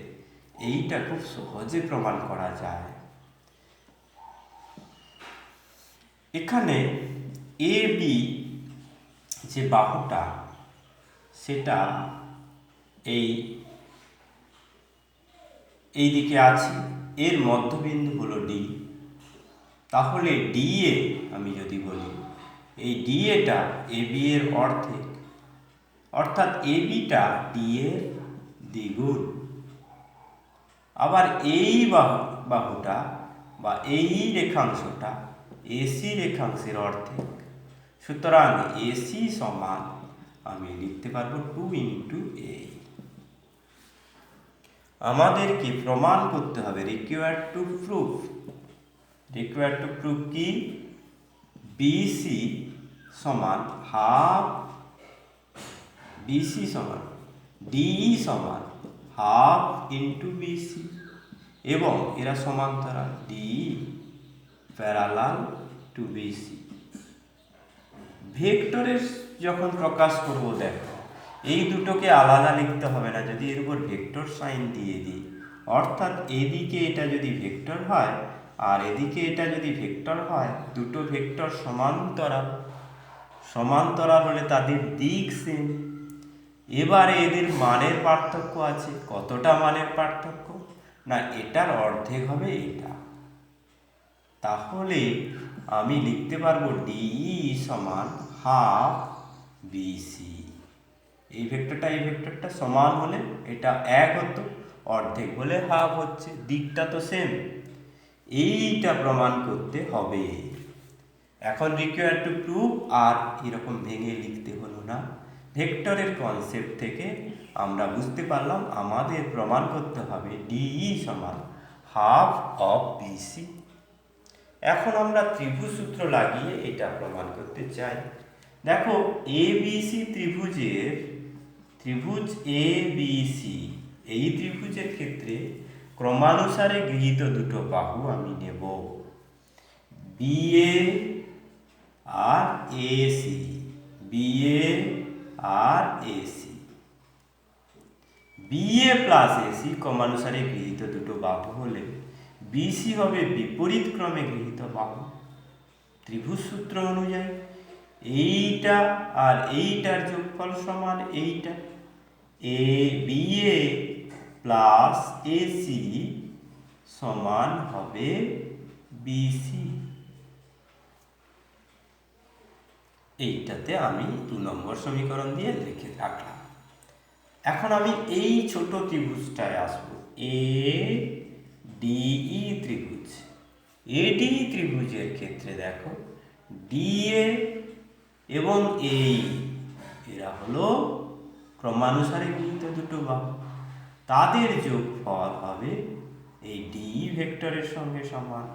[SPEAKER 1] এইটা খুব সহজে প্রমাণ করা যায়। এখানে AB যে বাহুটা, সেটা এই দিকে আছে, এর মধ্যবিন্দু হলো ডি। তাহলে ডি এ আমি যদি বলি এই ডি এটা এ বি এর অর্ধেক, অর্থাৎ এ বিটা ডি এর দ্বিগুণ। আবার এই বাহুটা বা এই রেখাংশটা এসি রেখাংশের অর্ধেক। সুতরাং এসি সমান আমি লিখতে পারবো 2 ইন্টু এ। আমাদেরকে প্রমাণ করতে হবে, রিকোয়ার্ড টু প্রুফ কি বিসি সমান হাফ, বিসি সমান ডিই সমান হাফ ইন্টু বিসি, এবং এরা সমান্তরাল, ডি প্যারালাল টু বিসি। ভেক্টরের যখন প্রকাশ করব, দেখো এই দুটোকে আলাদা লিখতে হবে না, যদি এর উপর ভেক্টর সাইন দিয়ে দিই, অর্থাৎ এদিকে এটা যদি ভেক্টর হয় আর এদিকে এটা যদি ভেক্টর হয়, দুটো ভেক্টর সমান্তরাল হলে তাদের দিক সেম। এবারে এদের মানের পার্থক্য আছে। কতটা মানের পার্থক্য? না, এটার অর্ধেক হবে এটা। তাহলে আমি লিখতে পারবো ডিই সমান হাফ বিসি। এই ভেক্টরটা সমান হলে এটা এক হতো, অর্ধেক হলে হাফ হচ্ছে, দিকটা তো সেম। এইটা প্রমাণ করতে হবে। এখন রিকোয়ার্ড টু প্রুফ আর এরকম ভেঙে লিখতে হলো না। ভেক্টরের কনসেপ্ট থেকে আমরা বুঝতে পারলাম আমাদের প্রমাণ করতে হবে ডিই সমান হাফ অফ বিসি। এখন আমরা ত্রিভুজ সূত্র লাগিয়ে এটা প্রমাণ করতে চাই। দেখো এবিসি ত্রিভুজ এবিসি, এই ত্রিভুজের ক্ষেত্রে ক্রমানুসারে গৃহীত দুটো বাহু আমি নেব, বিএ আর এসি। বিএ আর এসি, বিএ প্লাস এসি ক্রমানুসারে গৃহীত দুটো বাহু হলে বিসি হবে বিপরীত ক্রমে গৃহীত বাহু ত্রিভুজ সূত্র অনুযায়ী। এইটা আর এইটার যোগফল সমান এইটা, এ বিএ প্লাস এসি সমান হবে বিসি। এইটাতে আমি 2 নম্বর সমীকরণ দিয়ে লিখে রাখলাম। এখন আমি এই ছোট ত্রিভুজটায় আসবো, এ ডিই ত্রিভুজ। এডিই ত্রিভুজের ক্ষেত্রে দেখো ডিএ এবং এই এরা হলো ক্রমানুসারে গৃহীত দুটো বাহু, তাদের যোগফল হবে এই ডিই ভেক্টরের সঙ্গে সমান।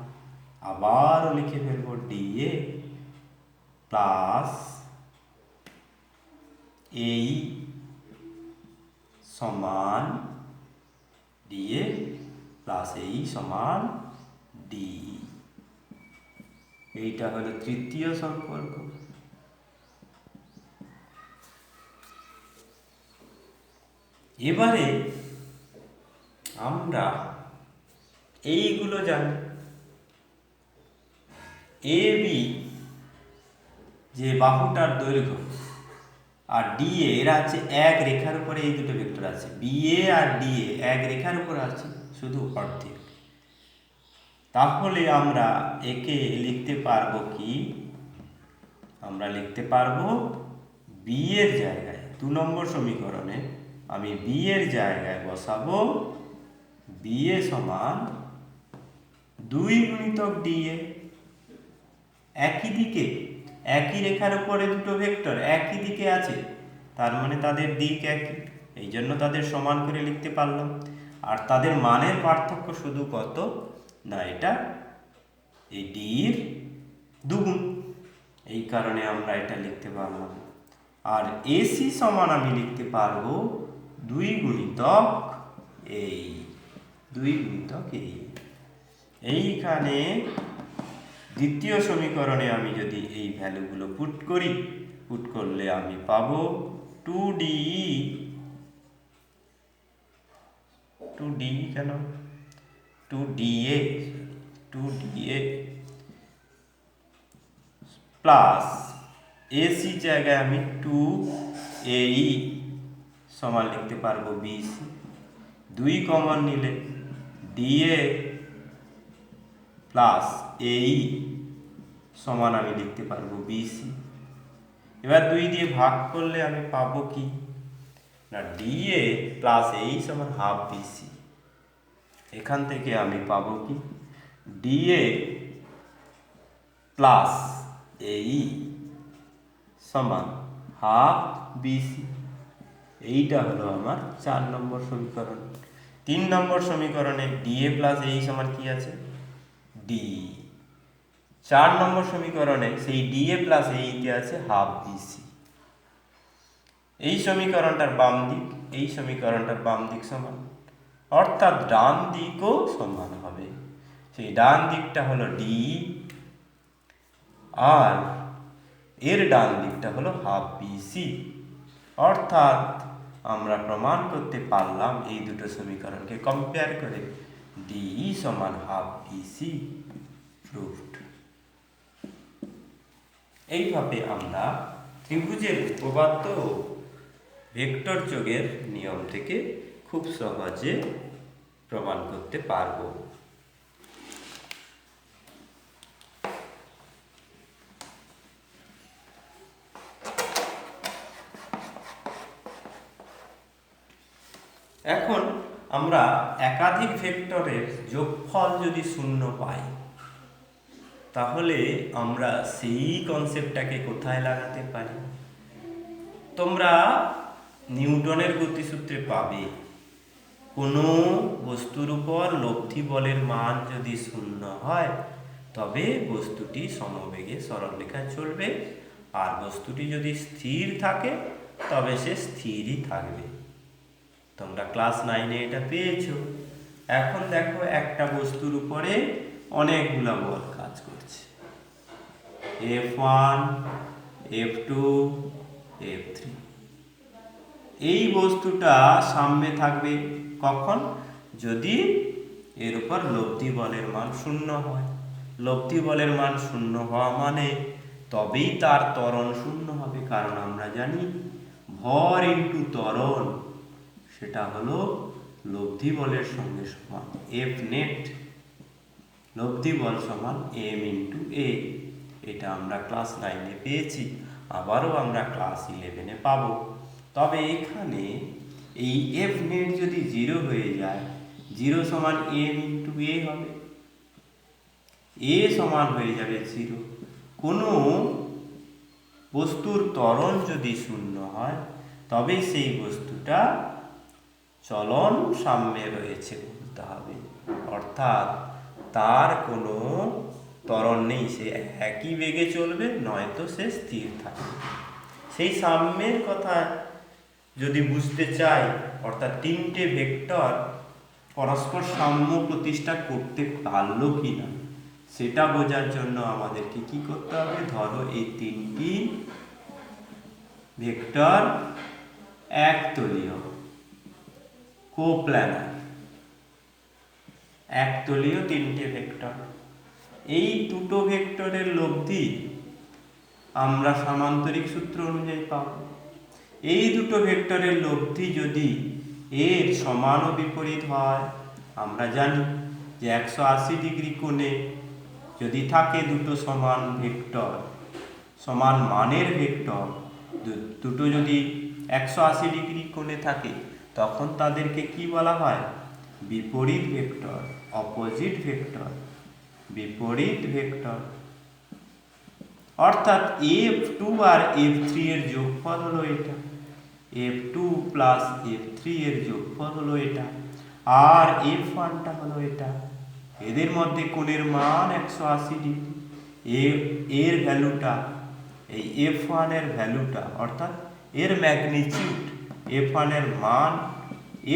[SPEAKER 1] আবার লিখে ফেলবো ডিএ প্লাস এই সমান ডিএ প্লাস এই সমান ডি। এইটা হলো তৃতীয় সম্পর্ক। এবারে আমরা এইগুলো জানি, এ বি যে বাহুটার দৈর্ঘ্য আর ডিএ এরা আছে এক রেখার উপরে, এই দুটো ভেক্টর আছে, বিএ আর ডিএ এক রেখার উপর আছে শুধু অর্ধেক। তাহলে আমরা একে লিখতে পারবো কি, আমরা লিখতে পারবো বি এর জায়গায় 2 নম্বর সমীকরণে আমি বি এর জায়গায় বসাবো বিএ সমান 2 গুণিতক ডিএ। একই দিকে একই রেখার উপরে দুটো ভেক্টর একই দিকে আছে, তার মানে তাদের দিক একই, এই জন্য তাদের সমান করে লিখতে পারলাম। আর তাদের মানের পার্থক্য শুধু কত, না এটা এই ডির দ্বিগুণ, এই কারণে আমরা এটা লিখতে পারলাম। আর এসি সমান আমি লিখতে পারবো 2 গুণিতক এই, 2 গুণিতক এই। এইখানে দ্বিতীয় সমীকরণে আমি যদি এই ভ্যালুগুলো পুট করলে আমি পাবো 2d কেন 2da প্লাস এসি জায়গায় আমি 2ae সমান লিখতে পারবো বিসি। 2 কমন নিলে ডিএ প্লাস এই সমান আমি লিখতে পারবো বিসি। এবার 2 দিয়ে ভাগ করলে আমি পাবো কি না ডিএ প্লাস এই সমান হাফ বিসি। এখান থেকে আমি পাবো কি ডিএ প্লাস এই সমান হাফ বিসি। এইটা হলো আমার 4 নম্বর সমীকরণ। 3 নম্বর সমীকরণে ডিএ প্লাস এই সমান কি আছে ডি। 4 নম্বর সমীকরণে সেই ডিএ প্লাস এইতে আছে হাফ বিসি। এই সমীকরণটার বাম দিক এই সমীকরণটার বাম দিক সমান, অর্থাৎ ডান দিকও সমান হবে। সেই ডান দিকটা হলো ডি আর এর ডান দিকটা হলো হাফ বিসি। অর্থাৎ আমরা প্রমাণ করতে পারলাম এই দুটো সমীকরণকে কম্পেয়ার করে ডি সমান হাফ বিসি প্রুভড। এইভাবে আমরা ত্রিভুজের উপপাদ্য ও ভেক্টর যোগের নিয়ম থেকে খুব সহজে প্রমাণ করতে পারবো। এখন আমরা একাধিক ভেক্টরের যোগফল যদি শূন্য পাই তাহলে আমরা সেই কনসেপ্টটাকে কোথায় লাগাতে পারি? তোমরা নিউটনের গতিসূত্রে পাবে কোনো বস্তুর উপর লব্ধি বলের মান যদি শূন্য হয় তবে বস্তুটি সমবেগে সরলরেখায় চলবে, আর বস্তুটি যদি স্থির থাকে তবে সে স্থিরই থাকবে। তোমরা ক্লাস 9-এ এটা পেয়েছো। এখন দেখো একটা বস্তুর উপরে অনেকগুলো বল কাজ করছে, F1, F2, F3। এই বস্তুটা সামনে থাকবে কখন? যদি এর উপর লব্ধি বলের মান শূন্য হয়। লব্ধি বলের মান শূন্য হওয়া মানে তবেই তার ত্বরণ শূন্য হবে, কারণ আমরা জানি ভর ইন্টু ত্বরণ সেটা হলো লব্ধি বলের সঙ্গে সমান এফ নেট। লব্ধি বল সমান এম ইন্টু এ। এটা আমরা ক্লাস 9-এ পেয়েছি, আবারও আমরা ক্লাস 11-এ পাবো। তবে এখানে এই এফ নেট যদি 0 হয়ে যায়, 0 সমান এম ইন্টু এ হবে, এ সমান হয়ে যাবে 0। কোনো বস্তুর ত্বরণ যদি শূন্য হয় তবে সেই বস্তুটা চলন সাম্যে রয়েছে বলতে হবে, অর্থাৎ তার কোনো ত্বরণ নেই, সে একই বেগে চলবে, নয়তো সে স্থির থাকবে। সেই সাম্যের কথা যদি বুঝতে চাই, অর্থাৎ 3টে ভেক্টর পরস্পর সাম্য প্রতিষ্ঠা করতে পারলো কিনা সেটা বোঝার জন্য আমাদেরকে কি করতে হবে? ধরো এই 3টি ভেক্টর একতলীয়, কোপ্ল্যানার, একতলীয় 3টে ভেক্টর। এই দুটো ভেক্টরের লব্ধি আমরা সামান্তরিক সূত্র অনুযায়ী পাব। এই দুটো ভেক্টরের লব্ধি যদি এর সমান ও বিপরীত হয়, আমরা জানি যে 180 ডিগ্রি কোণে যদি থাকে দুটো সমান ভেক্টর, সমান মানের ভেক্টর, দুটো যদি 180 ডিগ্রি কোণে থাকে তখন তাদেরকে কি বলা হয়? বিপরীত ভেক্টর, অপোজিট ভেক্টর, বিপরীত ভেক্টর। অর্থাৎ F2 আর F3 এর যোগফল হলো এটা, F2 প্লাস F3 এর যোগফল হলো এটা, আর F1টা হলো এটা। এদের মধ্যে কোণের মান 180 ডিগ্রি। এর ভ্যালুটা, এই F1 এর ভ্যালুটা অর্থাৎ এর ম্যাগনিটিউড, F1 এর মান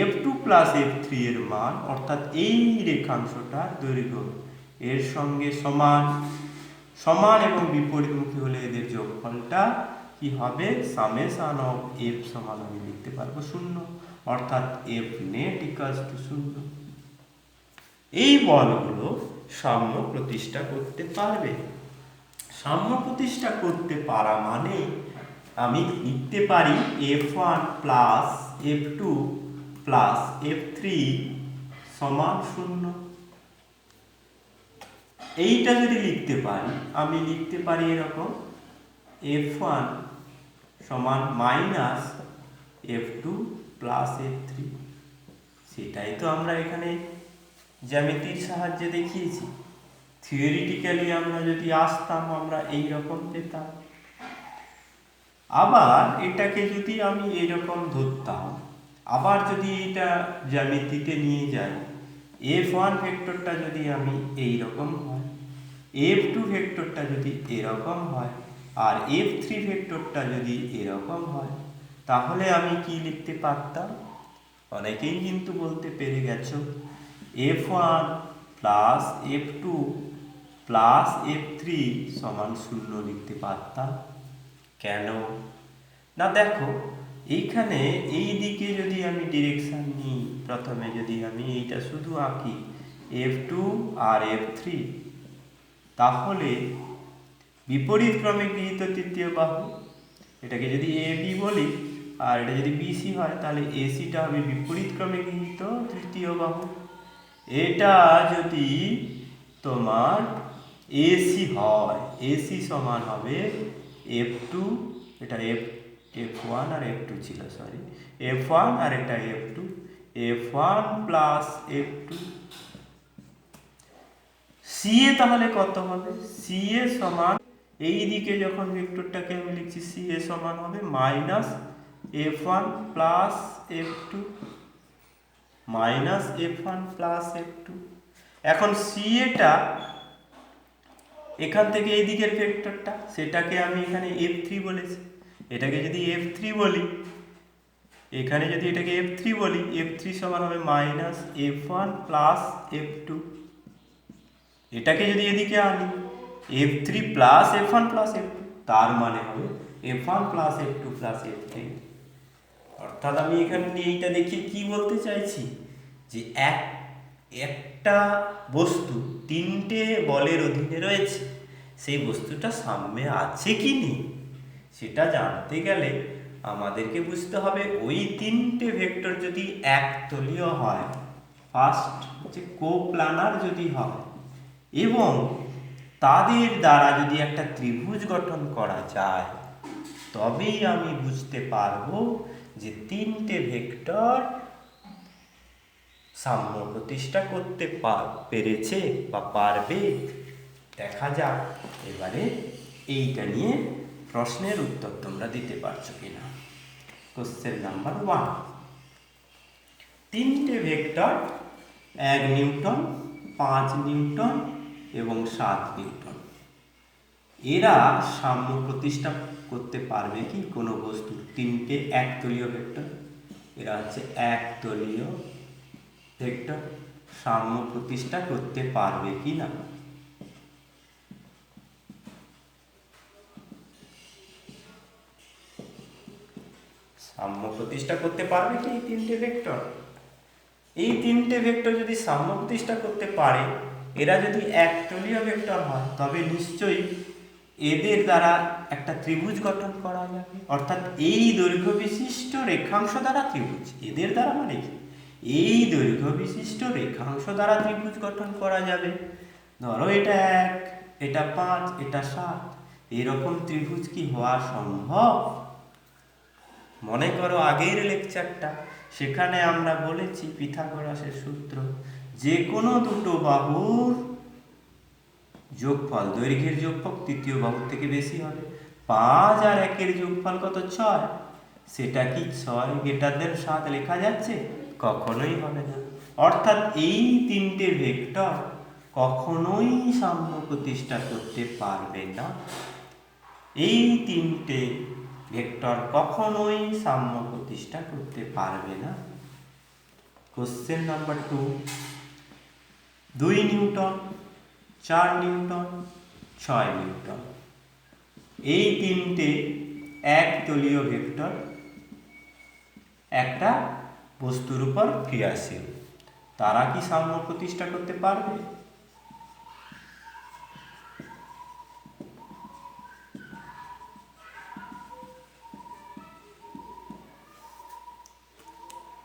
[SPEAKER 1] F2 প্লাস F3 এর মান, অর্থাৎ এই রেখাংশটার দৈর্ঘ্য এর সঙ্গে সমান। সমান এবং বিপরীতমুখী হলে এদের যোগফলটা কি হবে? সামেশন অফ F সমান আমি লিখতে পারবো 0, অর্থাৎ F নেট ইকুয়ালস টু 0। এই বলগুলো সাম্য প্রতিষ্ঠা করতে পারবে। সাম্য প্রতিষ্ঠা করতে পারা মানে আমি লিখতে পারি F1 plus F2 plus F3 সমান 0। এইটা যদি লিখতে পারি, আমি লিখতে পারি এরকম F1 সমান মাইনাস F2 প্লাস F3। সেটাই তো আমরা এখানে জ্যামিতির সাহায্যে দেখিয়েছি। থিওরিটিক্যালি আমরা যদি আসতাম আমরা এই রকম পেতাম। আবার এটাকে যদি আমি এরকম ধরতাম, আবার যদি এটা জ্যামিতিতে নিয়ে যাই, F1 ভেক্টরটা যদি আমি এই রকম হয়, F2 ভেক্টরটা যদি এরকম হয়, আর F3 ভেক্টরটা যদি এরকম হয়, তাহলে আমি কি লিখতে পারতাম? অনেকেই কিন্তু বলতে পেরে গেছো F1 plus F2 plus F3 সমান 0 লিখতে পারতাম। কেন না, দেখো এইখানে এই দিকে যদি আমি ডিরেকশন নিই, প্রথমে যদি আমি এইটা শুধু আঁকি F2 আর F3, তাহলে বিপরীত ক্রমে গৃহীত তৃতীয় বাহু, এটাকে যদি AB বলি আর এটা যদি BC হয়, তাহলে ACটা হবে বিপরীত ক্রমে গৃহীত তৃতীয় বাহু। এটা যদি তোমার AC হয়, AC সমান হবে F2, এটা F1 আর F2 ছিল, সরি F1 আর এটা F2, F1 plus F2। CA তাহলে কত হবে? CA সমান, এই দিকে যখন ভেক্টরটাকে আমি লিখছি, CA সমান হবে minus F1 plus F2, minus F1 plus F2। এখন CAটা এখান থেকে এই দিকের ভেক্টরটা, সেটাকে আমি এখানে F3 বলেছি, এটাকে যদি F3 বলি, এখানে যদি এটাকে F3 বলি, F3 সমান হবে মাইনাস F1 প্লাস F2। এটাকে যদি এদিকে আনি F3 plus F1 plus F2, তার মানে হবে F1 plus F2 plus F3। অর্থাৎ আমি এখানে এইটা দেখি কি বলতে চাইছি, যে একটা বস্তু তিনটে বলের অধীনে রয়েছে, সেই বস্তুটা সাম্যে আছে কি নেই সেটা জানতে গেলে আমাদেরকে বুঝতে হবে ওই তিনটে ভেক্টর যদি একতলীয় হয়, ফার্স্ট হচ্ছে কোপ্লানার যদি হয়, এবং তাদের দ্বারা যদি একটা ত্রিভুজ গঠন করা যায়, তবেই আমি বুঝতে পারবো যে তিনটে ভেক্টর সাম্য প্রতিষ্ঠা করতে পেরেছে বা পারবে। দেখা যাক এবারে এইটা নিয়ে প্রশ্নের উত্তর তোমরা দিতে পারছো কিনা। কোশ্চেন নাম্বার 1, তিনটে ভেক্টর 1 নিউটন, 5 নিউটন এবং 7 নিউটন, এরা সাম্য প্রতিষ্ঠা করতে পারবে কি কোনো বস্তুর? তিনটে একতলীয় ভেক্টর, এরা হচ্ছে একতলীয় ভেক্টর, সাম্য প্রতিষ্ঠা করতে পারবে কি না? সাম্য প্রতিষ্ঠা করতে পারবে কি এই তিনটে ভেক্টর? এই তিনটে ভেক্টর যদি সাম্য প্রতিষ্ঠা করতে পারে, এরা যদি একতলীয় ভেক্টর হয়, তবে নিশ্চয়ই এদের দ্বারা একটা ত্রিভুজ গঠন করা যাবে। অর্থাৎ এই দৈর্ঘ্য বিশিষ্ট রেখাংশ দ্বারা ত্রিভুজ, এদের দ্বারা মানে কি, এই দৈর্ঘ্য বিশিষ্ট রেখাংশ দ্বারা ত্রিভুজ গঠন করা যাবে। ধরো এটা 1, এটা 5, এটা 7, এরকম ত্রিভুজ কি হওয়া সম্ভব? মনে করো আগের লেকচারটা, সেখানে আমরা বলেছি পিথাগোরাসের সূত্র, যে কোনো দুটো বাহুর যোগফল, দৈর্ঘ্যের যোগফল তৃতীয় বাহুর থেকে বেশি হবে। 5 আর 1 এর যোগফল কত? 6। সেটা কি 6 > 7 লেখা যাচ্ছে? কখনোই হবে না। অর্থাৎ এই তিনটে ভেক্টর কখনোই সাম্য প্রতিষ্ঠা করতে পারবে না। এই তিনটে ভেক্টর কখনোই সাম্য প্রতিষ্ঠা করতে পারবে না। Question number 2, 2 Newton, 4 Newton, 6 Newton, এই তিনটে একতলীয় ভেক্টর একটা বস্তুর উপর ক্রিয়াশীল, তারা কি সাম্য প্রতিষ্ঠা করতে পারবে?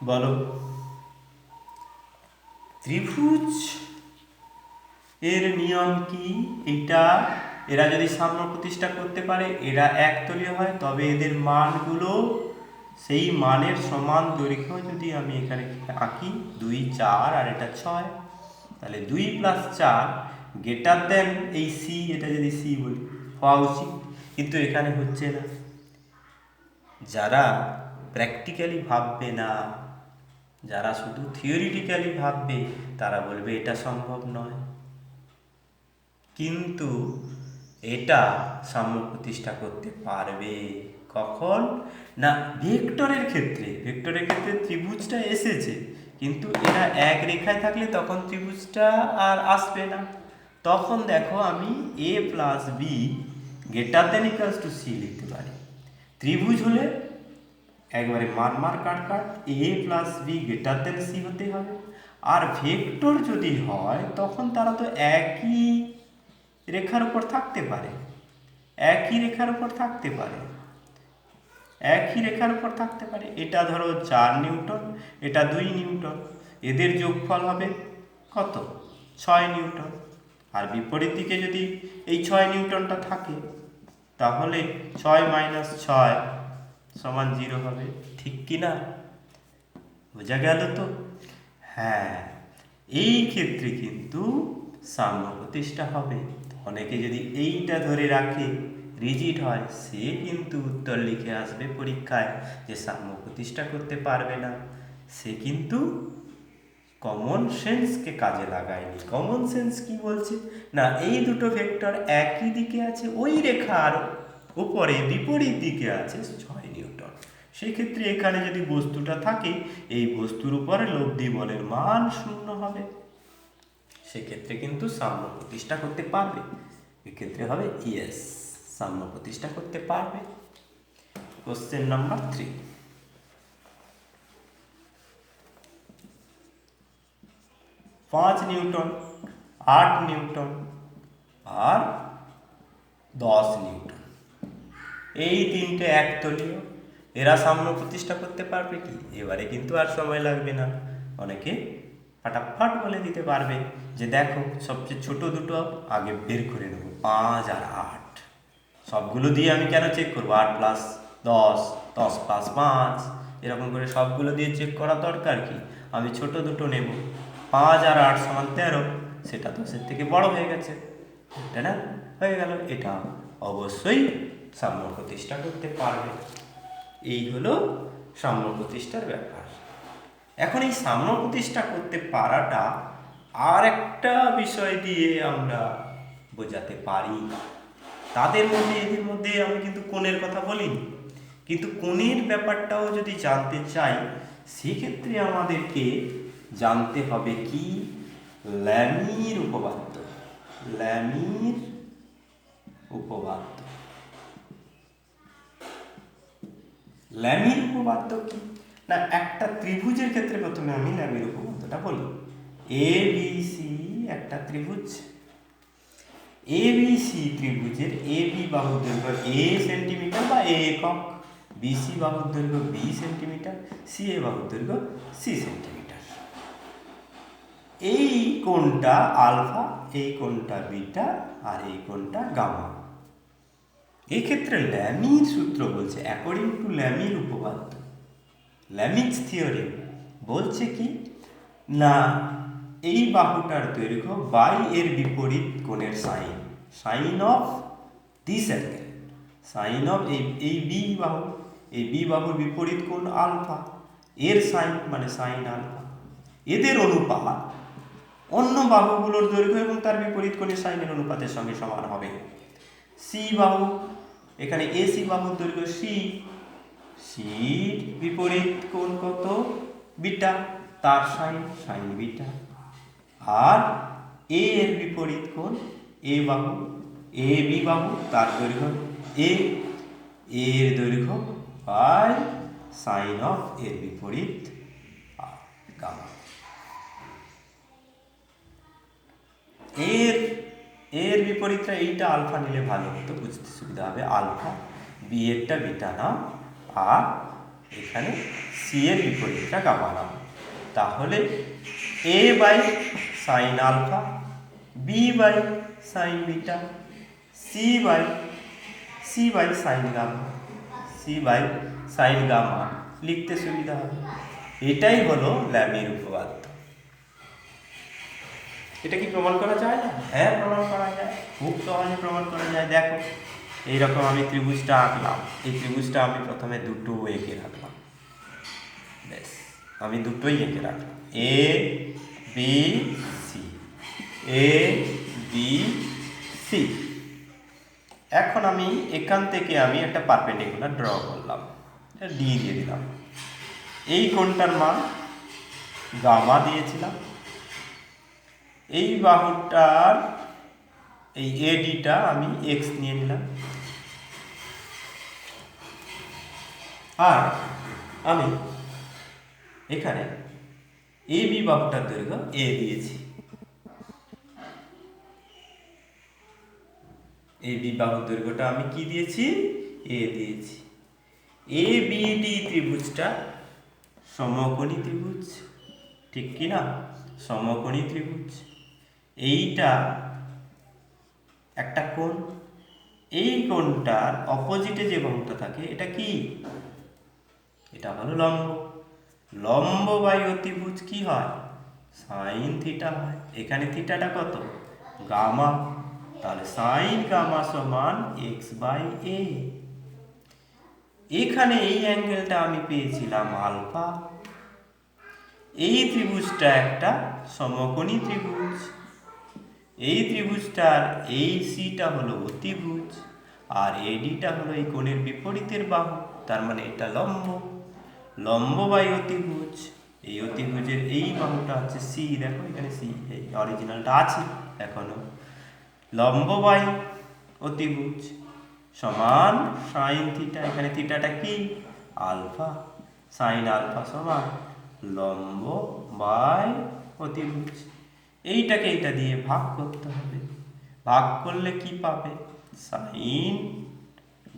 [SPEAKER 1] বলো। ত্রিভুজ এর নিয়ম কি? এরা যদি সাম্য প্রতিষ্ঠা করতে পারে, এরা একতলীয় হয়, তবে এদের মানগুলো সেই মানের সমান দৈর্ঘ্য যদি আমি এখানে আঁকি 2, 4 আর এটা 6, তাহলে 2 + 4 গ্রেটার দেন এই সি, এটা যদি সি বলি হওয়া উচিত, কিন্তু এখানে হচ্ছে না। যারা প্র্যাকটিক্যালি ভাববে না, যারা শুধু থিওরিটিক্যালি ভাববে, তারা বলবে এটা সম্ভব নয়। কিন্তু এটা সাম্য প্রতিষ্ঠা করতে পারবে কখন না, ভেক্টরের ক্ষেত্রে ত্রিভুজটা এসেছে, কিন্তু এরা এক রেখায় থাকলে তখন ত্রিভুজটা আর আসবে না। তখন দেখো আমি a + b > c লিখতে পারি। ত্রিভুজ হলে একবারে মার কাট a + b > c হতে হবে। আর ভেক্টর যদি হয় তখন তারা তো একই রেখার উপর থাকতে পারে, এটা ধরো 4 নিউটন, এটা 2 নিউটন, এদের যোগফল হবে কত? 6 নিউটন। আর বিপরীত দিকে যদি এই 6 নিউটনটা থাকে, তাহলে 6 - 6 = 0 হবে। ঠিক কি না? বোঝা গেল তো? হ্যাঁ, এই ক্ষেত্রে কিন্তু সাম্য প্রতিষ্ঠা হবে। অনেকে যদি এইটা ধরে রাখে, রিজিড হয়, সে কিন্তু উত্তর লিখে আসবে পরীক্ষায় যে সাম্য প্রতিষ্ঠা করতে পারবে না। সে কিন্তু কমন সেন্সকে কাজে লাগায়নি। কমন সেন্স কি বলছে না, এই দুটো ভেক্টর একই দিকে আছে, ওই রেখার উপরে বিপরীত দিকে আছে 6 নিউটন। সেক্ষেত্রে এখানে যদি বস্তুটা থাকে, এই বস্তুর উপরে লব্ধি বলের মান 0 হবে। সেক্ষেত্রে কিন্তু সাম্য প্রতিষ্ঠা করতে পারবে। এক্ষেত্রে হবে ইয়েস, সাম্য প্রতিষ্ঠা করতে পারবে। কোশ্চেন নাম্বার 3, 5 নিউটন, 8 নিউটন আর 10 নিউটন, এই তিনটে একতলীয়, এরা সাম্য প্রতিষ্ঠা করতে পারবে কি? এবারে কিন্তু আর সময় লাগবে না, অনেকে ফাটাফাট বলে দিতে পারবে যে দেখো সবচেয়ে ছোট দুটো আগে বের করে নেব, 5 আর 8। সবগুলো দিয়ে আমি কেন চেক করবো? 8 + 10, 10 + 5, এরকম করে সবগুলো দিয়ে চেক করার দরকার কি? আমি ছোট দুটো নেব, 5 আর 8 = 13, সেটা তো সের থেকে বড় হয়ে গেছে, তাই না? হয়ে গেল, এটা অবশ্যই সাম্য প্রতিষ্ঠা করতে পারবে। এই হলো সাম্য প্রতিষ্ঠার ব্যাপার। এখন এই সাম্য প্রতিষ্ঠা করতে পারাটা আর একটা বিষয় দিয়ে আমরা বোঝাতে পারি। তাদের মধ্যে, এদের মধ্যে আমি কিন্তু কোণের কথা বলিনি, কিন্তু কোণের ব্যাপারটাও যদি জানতে চাই, সেক্ষেত্রে আমাদেরকে জানতে হবে কি? ল্যামির উপপাদ্য। ল্যামির উপপাদ্য কি না, একটা ত্রিভুজের ক্ষেত্রে প্রথমে আমি ল্যামির উপপাদ্যটা বলি। এ বি সি একটা ত্রিভুজ, এ বি সি ত্রিভুজের এ বি বাহুর দৈর্ঘ্য a সেন্টিমিটার বা a একক, বি সি বাহুর দৈর্ঘ্য b সেন্টিমিটার, সি এ বাহুর দৈর্ঘ্য c সেন্টিমিটার। এই কোণটা আলফা, এই কোণটা বিটা, আর এই কোণটা গামা। এই ক্ষেত্রে ল্যামির সূত্র বলছে, অ্যাকর্ডিং টু ল্যামির উপপাদ্য, ল্যামিজ থিওরেম বলছে কি না, এই বাহুটার দৈর্ঘ্য বাই এর বিপরীত কোণের sine, sine of this angle, sine of এই বি বাহুর বিপরীত কোণ আলফা, এর সাইন মানে সাইন আলফা, এদের অনুপাত অন্য বাহুগুলোর দৈর্ঘ্য এবং তার বিপরীত কোণের সাইনের অনুপাতের সঙ্গে সমান হবে। সি বাহু, এখানে এসি বাহুর দৈর্ঘ্য সি, সির বিপরীত কোণ কত? বিটা, তার সাইন, সাইন বিটা। আর এ এর বিপরীত কোণ এ বাহু, এ বি বাহু, তার দৈর্ঘ্য এ, এর দৈর্ঘ্য বাই সাইন অফ এর বিপরীত গামা। এর বিপরীতটা এইটা আলফা নিলে ভালো হতো, বুঝতে সুবিধা হবে। আলফা, বি এরটা বিটা নাও, আর এখানে সি এর বিপরীতটা গামা নাম। তাহলে a by sine alpha, b by sine beta, c by sine gamma, c by sine gamma লিখতে সুবিধা হবে। এটাই হলো ল্যামের উপপাদ্য। এটা কি প্রমাণ করা যায় না? হ্যাঁ, প্রমাণ করা যায়, খুব সহজে প্রমাণ করা যায়। দেখো, এইরকম আমি ত্রিভুজটা আঁকলাম। এই ত্রিভুজটা আমি প্রথমে দুটো এঁকে রাখলাম। বেশ, আমি দুটোই এঁকে রাখলাম, A B C, A B C. এখন আমি এখান থেকে আমি একটা পারপেন্ডিকুলার ড্র করলাম, ডি দিয়ে দিলাম। এই কোণটার মান গামা দিয়েছিলাম। এই বাহুটার এই এডিটা আমি এক্স নিয়ে নিলাম, আর আমি এখানে এ বি বাহুটার দৈর্ঘ্য এ দিয়েছি। এ বি বাহুর দৈর্ঘ্যটা আমি কি দিয়েছি? এ দিয়েছি। এ বি ডি ত্রিভুজটা সমকোণী ত্রিভুজ, ঠিক কি না? সমকোণী ত্রিভুজ। এইটা একটা কোণ, এই কোণটার অপোজিটে যে বাহুটা থাকে এটা কি? এটা হলো লম্ব। লম্ব বাই অতিভুজ কি হয়? সাইন থিটা হয়। এখানে থিটাটা কত? গামা। তাহলে সাইন গামা সমান এক্স বাই এ। এখানে এই অ্যাঙ্গেলটা আমি পেয়েছিলাম আলফা। এই ত্রিভুজটা একটা সমকোণী ত্রিভুজ। এই ত্রিভুজটার এই সিটা হলো অতিভুজ, আর এডিটা হলো এই কোণের বিপরীতের বাহু। তার মানে এটা লম্ব। লম্ব বাই অতিভুজ, এই অতিভুজের এই বাহুটা হচ্ছে সি। দেখো এখানে সি, এই অরিজিনালটা আছে এখনো। লম্ব বাই অতিভুজ সমান সাইন থিটা। এখানে থিটাটা কি? আলফা। সাইন আলফা সমান লম্ব বাই অতিভুজ। এইটাকে এইটা দিয়ে ভাগ করতে হবে। ভাগ করলে কি পাবে? Sine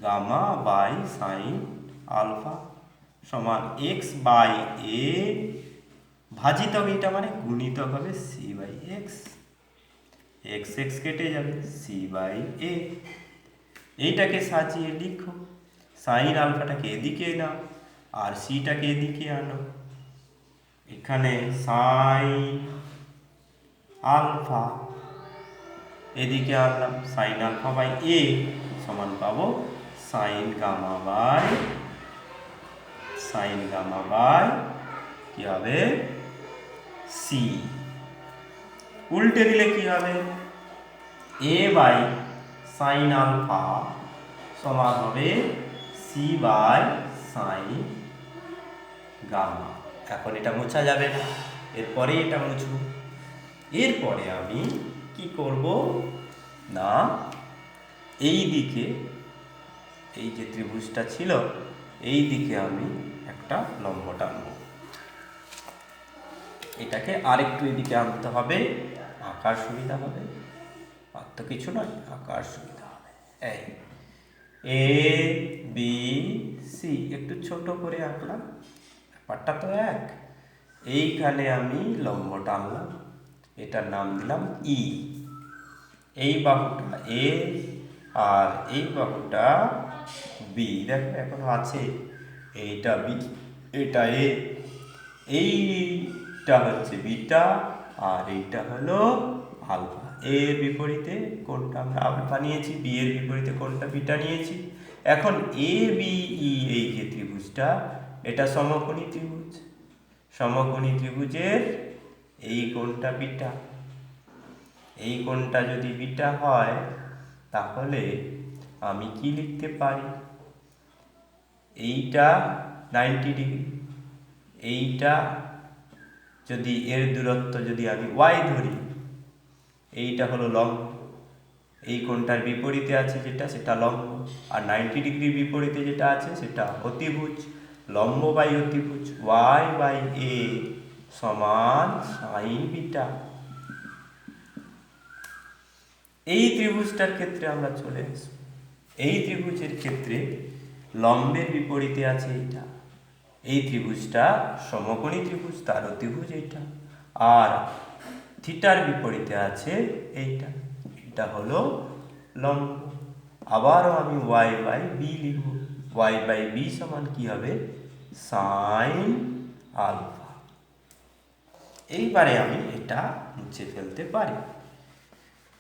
[SPEAKER 1] gamma by sine alpha সমান এক্স বাই এ ভাজিতক, এটা মানে গুণিতক হবে C by X. X X কেটে যাবে, সি বাই এ। এইটাকে সাজিয়ে লিখো। সাইন আলফাটাকে এদিকে নাও, আর সিটাকে এদিকে আনো। এখানে সাইন আলফা এদিকে আনলাম, সাইন আলফা বাই এ সমান পাবো সাইন গামা বাই কি হবে? সি। উল্টে দিলে কি হবে? এ বাই সাইন আলফা সমান হবে সি বাই সাইন গামা। এখন এটা মোছা যাবে না, এরপরে এটা মুছবো। এরপরে আমি কি করব না, এই দিকে এই যে ত্রিভুজটা ছিল এই দিকে আমি একটা লম্ব টানব। এটাকে আরেকটু এদিকে আনতে হবে, আঁকার সুবিধা হবে। আর তো কিছু নয়, আঁকার সুবিধা হবে। এই এ বি সি একটু ছোট করে আঁকলাম, ব্যাপারটা তো এক। এইখানে আমি লম্ব টানলাম, এটার নাম দিলাম ই। এই বাহুটা এ আর এই বাহুটা বি। দেখো এখনো আছে, এইটা বি এটা এ, এইটা হচ্ছে বিটা আর এইটা হলো আলফা। এ এর বিপরীতে কোনটা আমরা আলফা নিয়েছি, বি এর বিপরীতে কোনটা বিটা নিয়েছি। এখন এ বি ই এই যে ত্রিভুজটা, এটা সমকোণী ত্রিভুজ। সমকোণী ত্রিভুজের এই কোণটা বিটা। এই কোণটা যদি বিটা হয় তাহলে আমি কি লিখতে পারি? এইটা 90 ডিগ্রি। এইটা যদি এর দূরত্ব যদি আমি ওয়াই ধরি, এইটা হলো লম্ব। এই কোণটার বিপরীতে আছে যেটা, সেটা লম্ব। আর 90 ডিগ্রির বিপরীতে যেটা আছে সেটা অতিভুজ। লম্ব বাই অতিভুজ ওয়াই বাই এ সমান সাইন বিটা। এই ত্রিভুজটার ক্ষেত্রে আমরা চলে আসবো। এই ত্রিভুজের ক্ষেত্রে লম্বের বিপরীতে আছে এইটা, এই ত্রিভুজটা সমকোণী ত্রিভুজ, তার অতিভুজ এইটা, আর থিটার বিপরীতে আছে এইটা, এটা হলো লম্ব। আবারও আমি ওয়াই বাই বি লিখব। ওয়াই বাই বি সমান কি হবে? Sine alpha. এইবারে আমি এটা মুছে ফেলতে পারি।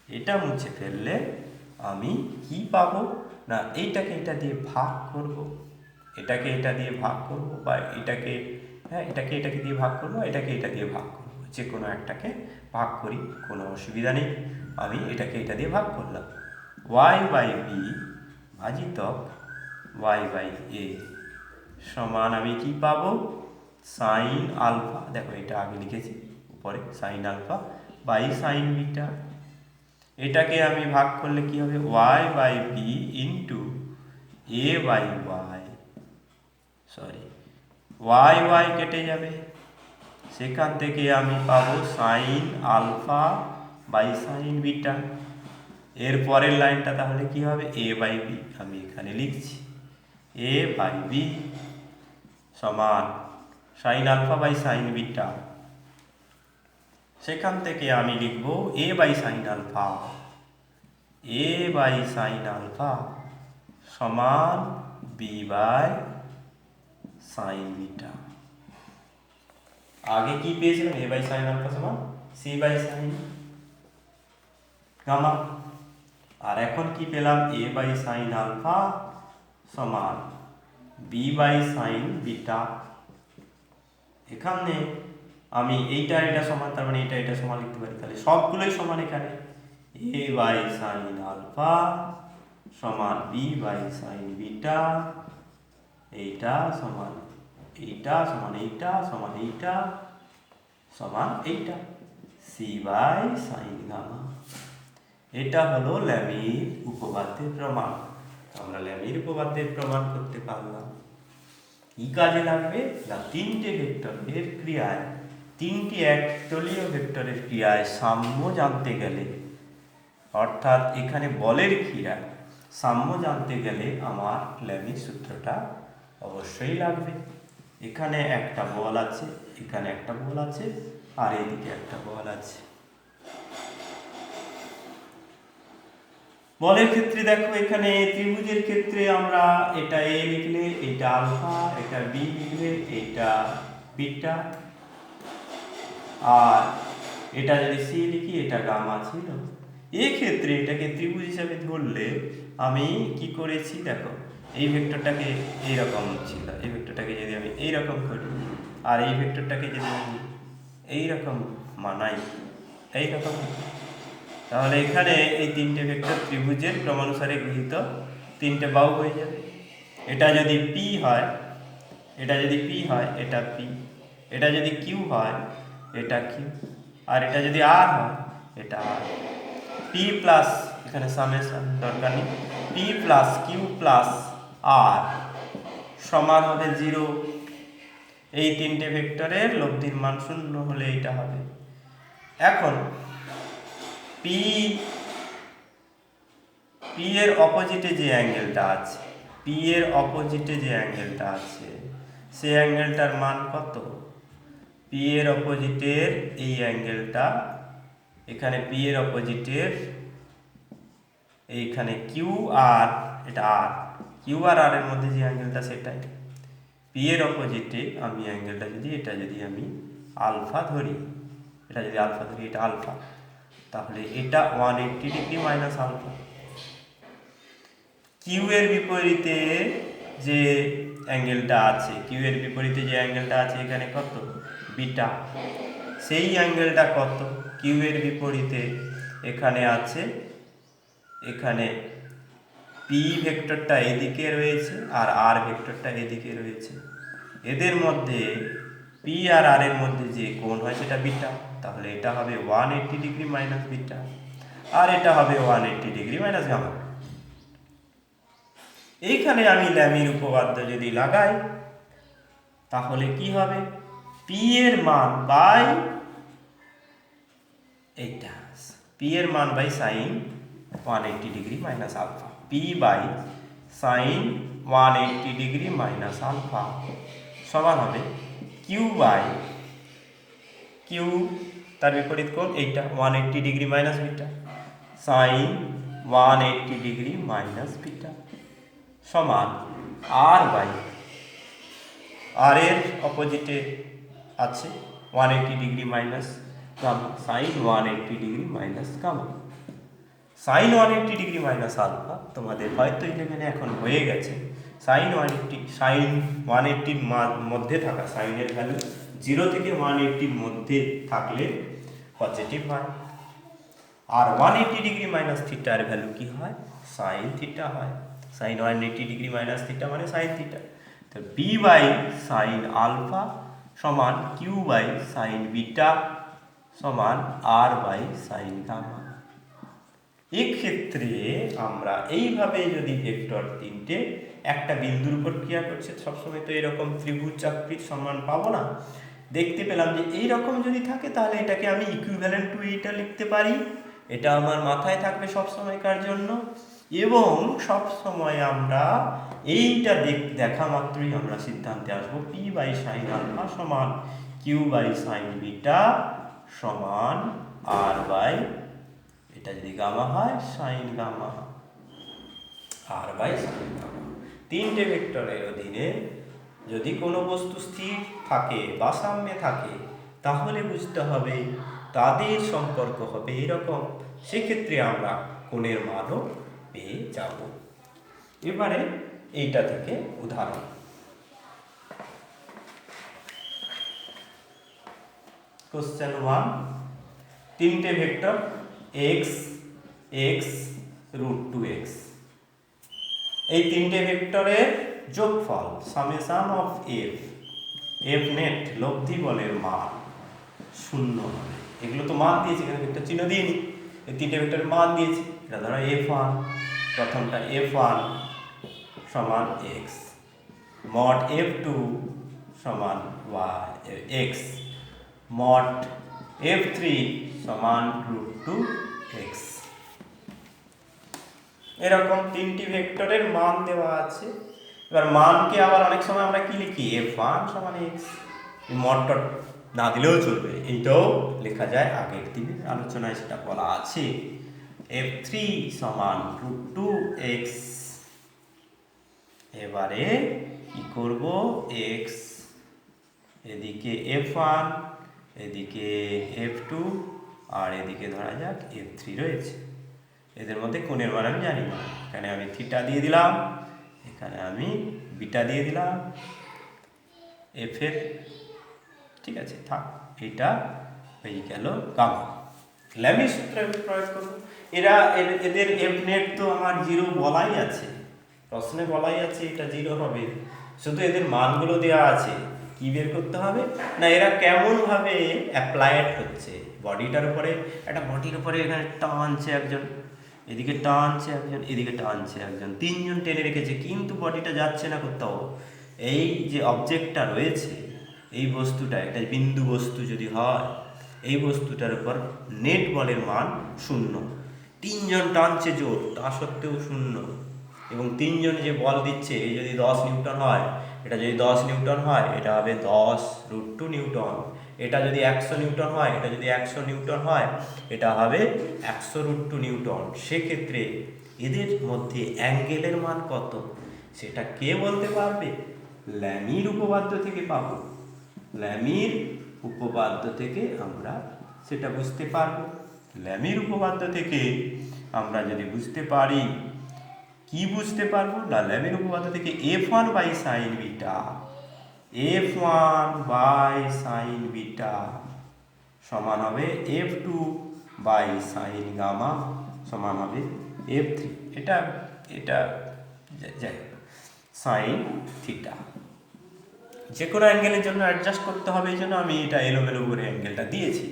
[SPEAKER 1] এটা মুছে ফেললে আমি কি পাবো না, এইটাকে এটা দিয়ে ভাগ করব, এটাকে এটা দিয়ে ভাগ করব, বা এটাকে এটাকে দিয়ে ভাগ করব, এটাকে এটা দিয়ে ভাগ করব, যে কোনো একটাকে ভাগ করি, কোনো অসুবিধা নেই। আমি এটাকে এটা দিয়ে ভাগ করলাম। ওয়াই বাই বি ভাজিতক ওয়াই বাই এ সমান আমি কি পাবো? Sine alpha. দেখো এটা আগে লিখেছি উপরে, sine alpha by sine beta. এটাকে আমি ভাগ করলে কি হবে? Y by B into A by Y, sorry Y Y কেটে যাবে, সেখান থেকে আমি পাবো sine alpha by sine beta. এর পরের লাইনটা তাহলে কি হবে? এ বাই বি, আমি এখানে লিখছি এ বাই বি সমান sine alpha by sine beta. সেখান থেকে আমি লিখব a by sine alpha, a by sine alpha সমান বি বাই সাইন বিটা। আগে কি পেয়েছিলাম? এ বাই সাইন আলফা সমান সি বাই সাইন গামা। আর এখন কি পেলাম? এ বাই সাইন আলফা সমান বি বাই সাইন বিটা। এখানে আমি এইটা এটা সমান, তার মানে এটা সমান লিখতে পারি, তাহলে সবগুলোই সমান। এখানে এ বাই সাইন আলফা সমান বি বাই সাইন বিটা, এইটা সমান এইটা সমান এইটা সমান এইটা সমান এইটা, সি বাই সাইন গামা। এটা হলো ল্যামির উপপাদ্যের প্রমাণ। আমরা ল্যামির উপপাদ্যের প্রমাণ করতে পারলাম। কি কাজে লাগবে না, তিনটে ভেক্টরের ক্রিয়ায়, তিনটি একতলীয় ভেক্টরের ক্রিয়ায় সাম্য জানতে গেলে, অর্থাৎ এখানে বলের ক্রিয়ায় সাম্য জানতে গেলে আমার ল্যামির সূত্রটা অবশ্যই লাগবে। এখানে একটা বল আছে, এখানে একটা বল আছে, আর এইদিকে একটা বল আছে। বলের ক্ষেত্রে দেখো, এখানে ত্রিভুজের ক্ষেত্রে আমরা এটা এ লিখলে এটা আলফা, এটা বি লিখলে এটা বিটা, আর এটা যদি সি লিখি এটা গামা ছিল। এই ক্ষেত্রে এটাকে ত্রিভুজ হিসাবে ধরলে আমি কি করেছি দেখো, এই ভেক্টরটাকে এইরকম ছিল, এই ভেক্টরটাকে যদি আমি এইরকম করি, আর এই ভেক্টরটাকে যদি আমি এইরকম মানাই, এইরকম, তাহলে এখানে এই তিনটে ভেক্টর ত্রিভুজের ক্রমানুসারে গৃহীত তিনটে বাহু হয়ে যাবে। এটা যদি পি হয়, এটা যদি পি হয় এটা পি, এটা যদি কিউ হয় এটা কিউ, আর এটা যদি আর হয় এটা আর। পি প্লাস, এখানে সামেশন দরকার নেই, পি প্লাস কিউ প্লাস আর সমান হবে 0। এই তিনটে ভেক্টরের লব্ধির মান 0 হলে এটা হবে। এখন পি এর অপোজিটে যে অ্যাঙ্গেলটা আছে, পি এর অপোজিটে যে অ্যাঙ্গেলটা আছে, সেই অ্যাঙ্গেলটার মান কত? পি এর অপোজিটের এই অ্যাঙ্গেলটা, এখানে পি এর অপোজিটের এইখানে কিউ আর এটা আর, কিউ আর আর এর মধ্যে যে অ্যাঙ্গেলটা সেটাই। পি এর অপোজিটে আমি অ্যাঙ্গেলটা যদি এটা যদি আমি আলফা ধরি, এটা যদি আলফা ধরি, এটা আলফা, তাহলে এটা 180 ডিগ্রি মাইনাস আলফা। কিউ এর বিপরীতে যে অ্যাঙ্গেলটা আছে, কিউ এর বিপরীতে যে অ্যাঙ্গেলটা আছে এখানে কত? বিটা। সেই অ্যাঙ্গেলটা কত? কিউ এর বিপরীতে এখানে আছে, এখানে পি ভেক্টরটা এদিকে রয়েছে আর আর ভেক্টরটা এদিকে রয়েছে। এদের মধ্যে পি আর আর এর মধ্যে যে কোণ হয় সেটা বিটা, তাহলে এটা হবে 180 ডিগ্রি মাইনাস বিটা, আর এটা হবে 180 ডিগ্রি মাইনাস গামা। এইখানে আমি ল্যামির উপপাদ্য যদি লাগাই তাহলে কি হবে? পি এর মান বাই এইটা, পি এর মান by sine 180 degree minus alpha, P by sine 180 degree minus alpha সমান হবে কিউ বাই কিউ, তার বিপরীত কোণ এইটা 180 degree minus beta, sine 180 degree minus beta সমান আর বাই, আর এর অপোজিটে আছে 180 degree minus gamma, sine 180 degree minus gamma. Sine 180 degree minus alpha তোমাদের হয়তো ইলেভেনে এখন হয়ে গেছে। সাইন 180 মধ্যে থাকা সাইনের ভ্যালু 0 থেকে 180 মধ্যে থাকলে পজিটিভ হয়, আর 180 ডিগ্রি মাইনাস থিটার ভ্যালু কি হয়? সাইন থিটা হয়। সাইন 180 ডিগ্রি মাইনাস থিটা মানে সাইন থিটা। তো বি বাই সাইন আলফা সমান কিউ বাই সাইন বিটা সমান আর বাই সাইন গামা। এক্ষেত্রে আমরা এইভাবে যদি ভেক্টর তিনটে একটা বিন্দুর উপর ক্রিয়া করছে, সবসময় তো এরকম ত্রিভুজ চাকরির সমান পাবো না। দেখতে পেলাম যে এইরকম যদি থাকে তাহলে এটাকে আমি ইকুইভ্যালেন্ট টু এইটা লিখতে পারি, এটা আমার মাথায় থাকবে সব সময়কার জন্য। এবং সব সময় আমরা এইটা দেখা মাত্রই আমরা সিদ্ধান্তে আসবো পি বাই সাইন আলফা সমান কিউ বাই সাইন বিটা সমান আর বাই, এটা যদি গামা হয় sine gamma, R by sine gamma. তিনটে ভেক্টরের অধীনে যদি কোনো বস্তু স্থির থাকে বা সাম্যে থাকে তাহলে বুঝতে হবে তাদের সম্পর্ক হবে এরকম, সেক্ষেত্রে আমরা কোণের মানও পেয়ে যাব। এবারে এইটা থেকে উদাহরণ, কোশ্চেন 1, তিনটে ভেক্টর x x √2x, এই তিনটে ভেক্টরের যোগফল সামেশন অফ এফ নেট লব্ধি বলের মান 0 হবে। এগুলো তো মান দিয়েছি, এখানে ভেক্টর চিহ্ন দিইনি, এই তিনটে ভেক্টরের মান দিয়েছি। এটা ধরো f1, প্রথমটা f1 সমান x, মড f2 সমান x, মড f3 সমান √2x। এরকম তিনটি ভেক্টরের মান দেওয়া আছে। এবার মানকে আবার অনেক সময় আমরা কি লিখি? f1 সমান x, মড ডট না দিলেও চলবে, এইটাও লেখা যায়, আগের দিনের আলোচনায় সেটা বলা আছে। f3 সমান √2x। এবারে কি করব? x এদিকে f1, এদিকে f2, আর এদিকে ধরা যাক f3 রয়েছে। এদের মধ্যে কোণের মান আমি জানি না, এখানে আমি থিটা দিয়ে দিলাম, এখানে আমি বিটা দিয়ে দিলাম এফ এর, ঠিক আছে থাক, এটা হয়ে গেল গামা। ল্যামি সূত্র প্রয়োগ করব। এদের এফ নেট তো আমার 0 বলাই আছে, প্রশ্নে বলাই আছে এটা 0 হবে, শুধু এদের মানগুলো দেওয়া আছে। কি বের করতে হবে না, এরা কেমন ভাবে অ্যাপ্লাইড হচ্ছে বডিটার উপরে। একটা বডির উপরে এখানে টানছে একজন, এদিকে টানছে একজন, এদিকে টানছে একজন, তিনজন টেনে রেখেছে, কিন্তু বডিটা যাচ্ছে না কোথাও। এই যে অবজেক্টটা রয়েছে, এই বস্তুটা একটা বিন্দু বস্তু যদি হয়, এই বস্তুটার উপর নেট বলের মান 0। তিনজন টানছে জোর, তা সত্ত্বেও 0। এবং তিনজন যে বল দিচ্ছে, এই যদি 10 নিউটন হয়, এটা যদি 10 নিউটন হয়, এটা হবে 10√2 নিউটন। এটা যদি 100 নিউটন হয়, এটা যদি 100 নিউটন হয়, এটা হবে 100√2 নিউটন। সেক্ষেত্রে এদের মধ্যে অ্যাঙ্গেলের মান কত সেটা কে বলতে পারবে? ল্যামির উপপাদ্য থেকে পাবো। ল্যামির উপপাদ্য থেকে আমরা সেটা বুঝতে পারবো। ল্যামির উপপাদ্য থেকে আমরা যদি বুঝতে পারি, কি বুঝতে পারবো না, ল্যামির উপপাদ্য থেকে f1 by sine beta, f1 by sine beta সমান হবে f2 বাই সাইন গামা সমান হবে f3। এটা যাই সাইন থিটা। যে কোনো অ্যাঙ্গেলের জন্য অ্যাডজাস্ট করতে হবে, এই জন্য আমি এটা এলোমেলো করে অ্যাঙ্গেলটা দিয়েছি।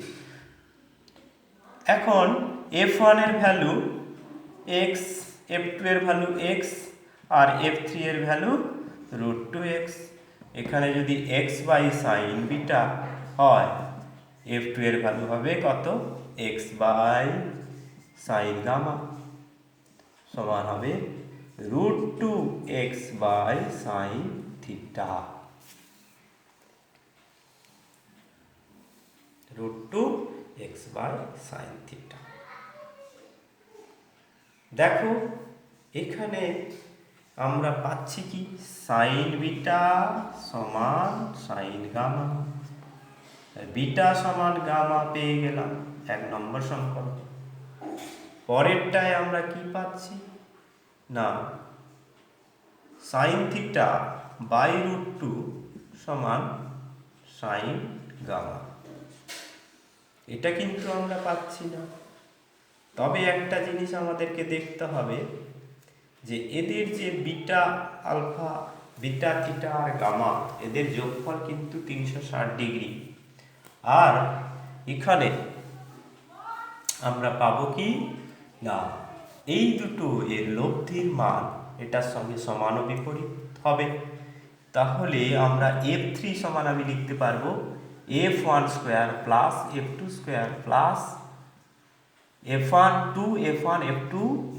[SPEAKER 1] এখন f1 এর ভ্যালু x, f2 এর ভ্যালু x, আর f3 এর ভ্যালু √2x। এখানে যদি x বাই সাইন বিটা হয়, f2 এর ভ্যালু হবে কত? x বাই সাইন গামা সমান হবে √2x by sine theta. √2x/sin θ। দেখো এখানে আমরা পাচ্ছি কি sin বিটা সমান sin গামা, বিটা সমান গামা পেয়ে গেলাম 1 নম্বর সমীকরণ। পরেরটায় আমরা কি পাচ্ছি না sin θ √2 সমান sin গামা, এটা কিন্তু আমরা পাচ্ছি না। তবে একটা জিনিস আমাদেরকে দেখতে হবে যে এদের যে বিটা আলফা, বিটা থিটা আর গামা, এদের যোগফল কিন্তু 360 ডিগ্রি। আর এখানে আমরা পাবো কি না এই দুটো এর লব্ধির মান এটার সঙ্গে সমান ও বিপরীত হবে। তাহলে আমরা f3 সমান আমি লিখতে পারবো f1 square plus f2 square plus f1 f2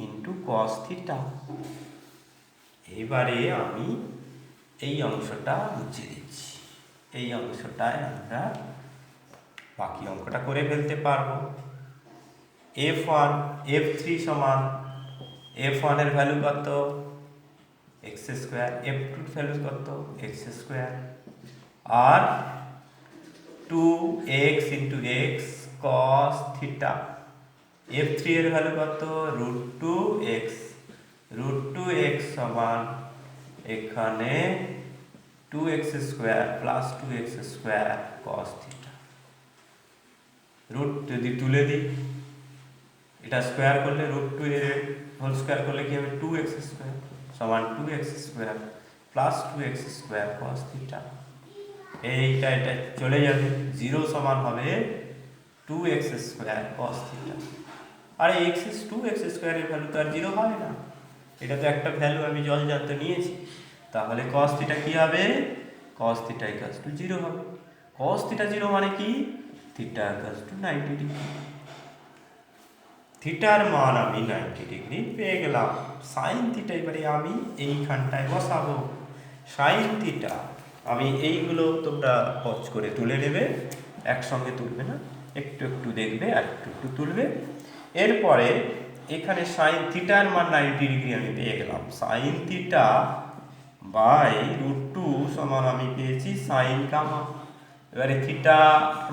[SPEAKER 1] into cos theta. এবারে আমি এই অংশটা মুছে দিচ্ছি, এই অংশটায় আমরা বাকি অঙ্কটা করে ফেলতে পারবো। f3 সমান f1 এর ভ্যালু কত x স্কয়ার, f2 এর ভ্যালু কত x স্কয়ার, আর 2x into x cos theta. f3 এর ভ্যালু কত √2x সমান এখানে 2x square plus 2x square cos theta. Root যদি তুলে দিই, এটা স্কয়ার করলে √2 এর হোল স্কয়ার করলে কি হবে 2x স্কয়ার সমান 2x square plus 2x square cos theta. এইটা এটা চলে যাবে, 0 সমান হবে 2x স্কয়ার cos থিটা। আর x2x স্কয়ারের ভ্যালু তো আর 0 হয় না, এটা তো একটা ভ্যালু আমি জলজান্ত নিয়েছি। তাহলে cos থিটা কি হবে, cos থিটা 0 হবে। cos থিটা 0 মানে কি থিটা 90 ডিগ্রি। থিটার মান আমি 90 ডিগ্রি পেয়ে গেলাম। sin থিটা এবারে আমি এইখানটায় বসাবো। sin থিটা আমি এইগুলো তোমরা পজ করে তুলে নেবে, একসঙ্গে তুলবে না, একটু একটু দেখবে আর একটু একটু তুলবে। এরপরে এখানে sin থিটার মান 90 ডিগ্রি আমি পেয়ে গেলাম। sin থিটা বাই √2 সমান আমি পেয়েছি sin গামা। এবারে থিটা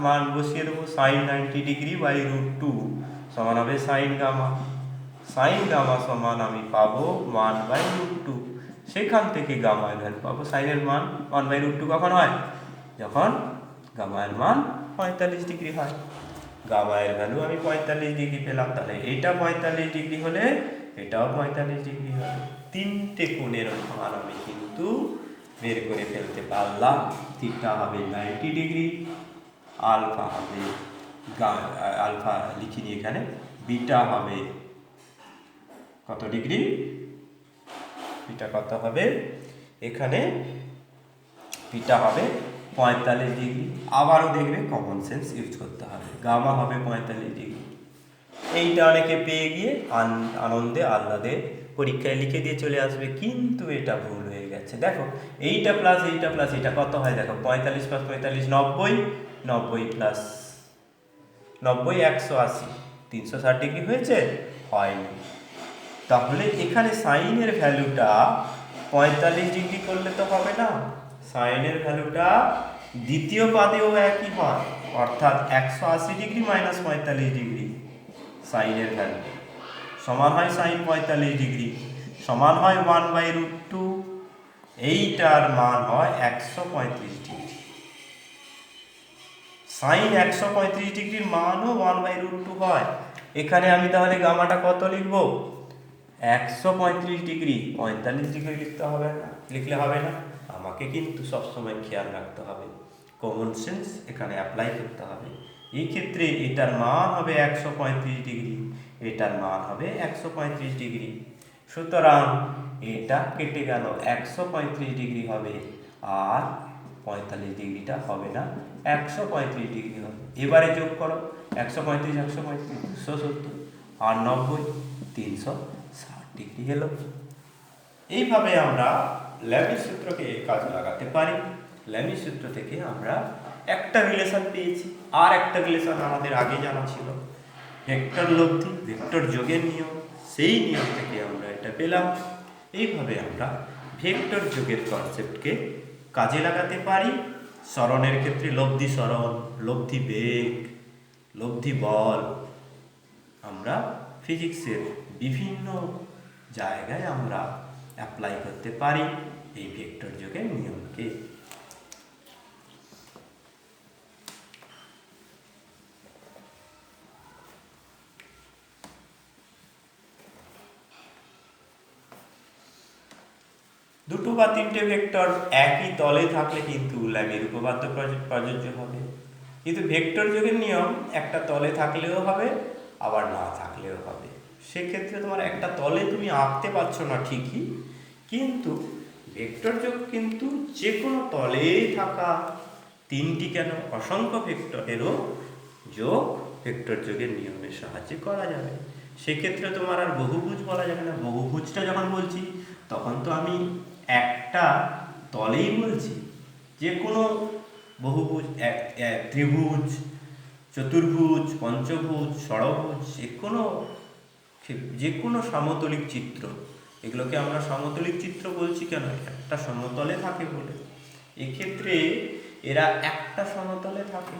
[SPEAKER 1] মান বসিয়ে দেবো, sin 90 ডিগ্রি বাই √2 সমান হবে sin গামা। sin গামা সমান আমি পাবো 1/√2। সেখান থেকে গামার ভ্যালু পাবো, সাইনের মান 1/√2 কখন হয়, যখন গামার মান 45 ডিগ্রি হয়। গামার ভ্যালু আমি 45 ডিগ্রি পেলাম। তাহলে এটা 45 ডিগ্রি হলে এটাও 45 ডিগ্রি হবে। তিনটে কোণের মান আমি কিন্তু বের করে ফেলতে পারলাম। থিটা হবে 90 ডিগ্রি, আলফা হবে আলফা লিখিনি এখানে, বিটা হবে কত ডিগ্রি, বিটা কত হবে এখানে, বিটা হবে 45 ডিগ্রি। আবারও দেখবে কমন সেন্স ইউজ করতে হবে, গামা হবে 45 ডিগ্রি। এইটা অনেকে পেয়ে গিয়ে আনন্দে আহ্লাদে পরীক্ষায় লিখে দিয়ে চলে আসবে, কিন্তু এটা ভুল হয়ে গেছে। দেখো এইটা প্লাস এটা কত হয়, দেখো 45 প্লাস 45 90, 90 প্লাস 90 180, 360 ডিগ্রি হয়েছে, হয়নি। তাহলে এখানে সাইনের ভ্যালুটা 45 ডিগ্রি করলে তো হবে না, সাইনের ভ্যালুটা দ্বিতীয় পাদেও একই হয়, অর্থাৎ 180 ডিগ্রি মাইনাস 45 ডিগ্রি সাইনের ভ্যালু সমান হয় সাইন 45 ডিগ্রি, সমান হয় 1/√2। এইটার মান হয় 135 ডিগ্রি। সাইন 135 ডিগ্রির মানও 1/√2 হয়। এখানে আমি তাহলে গামাটা কত লিখব, 135 ডিগ্রি, 45 ডিগ্রি লিখতে হবে না, লিখলে হবে না। আমাকে কিন্তু সবসময় খেয়াল রাখতে হবে, কমন সেন্স এখানে অ্যাপ্লাই করতে হবে। এই ক্ষেত্রে এটার মান হবে 135 ডিগ্রি, এটার মান হবে 135 ডিগ্রি। সুতরাং এটা কেটে গেল, 135 ডিগ্রি হবে, আর 45 ডিগ্রিটা হবে না, 135 ডিগ্রি হবে। এবারে যোগ করো, 135 270, আর 90 360 ডিগ্রি এলো। এইভাবে আমরা ল্যামিস সূত্রকে কাজে লাগাতে পারি। ল্যামিস সূত্র থেকে আমরা একটা রিলেশন পেয়েছি, আর একটা রিলেশন আমাদের আগে জানা ছিল, ভেক্টর লব্ধি ভেক্টর যোগের নিয়ম, সেই নিয়ম থেকে আমরা এটা পেলাম। এইভাবে আমরা ভেক্টর যোগের কনসেপ্টকে কাজে লাগাতে পারি। সরণের ক্ষেত্রে লব্ধি সরণ, লব্ধি বেগ, লব্ধি বল, আমরা ফিজিক্সের বিভিন্ন জায়গায় আমরা অ্যাপ্লাই করতে পারি এই ভেক্টর যোগের নিয়মকে। দুটো বা তিনটে ভেক্টর একই তলে থাকলে কিন্তু ল্যামের উপপাদ্য প্রযোজ্য হবে, কিন্তু ভেক্টর যোগের নিয়ম একটা তলে থাকলেও হবে আবার না থাকলেও হবে। সেক্ষেত্রে তোমার একটা তলে তুমি আঁকতে পারছো না ঠিকই, কিন্তু ভেক্টর যোগ কিন্তু যে কোনো তলে থাকা তিনটি কেন অসংখ্য ভেক্টরেরও যোগ ভেক্টর যোগের নিয়মের সাহায্যে করা যাবে। সেক্ষেত্রে তোমার আর বহুভুজ বলা যাবে না। বহুভুজটা যখন বলছি তখন তো আমি একটা তলেই বলছি, যে কোনো বহুভুজ, ত্রিভুজ, চতুর্ভুজ, পঞ্চভুজ, ষড়ভুজ, যে কোনো সমতলিক চিত্র, এগুলোকে আমরা সমতলিক চিত্র বলছি কেন? একটা সমতলে থাকে বলে। এক্ষেত্রে এরা একটা সমতলে থাকে,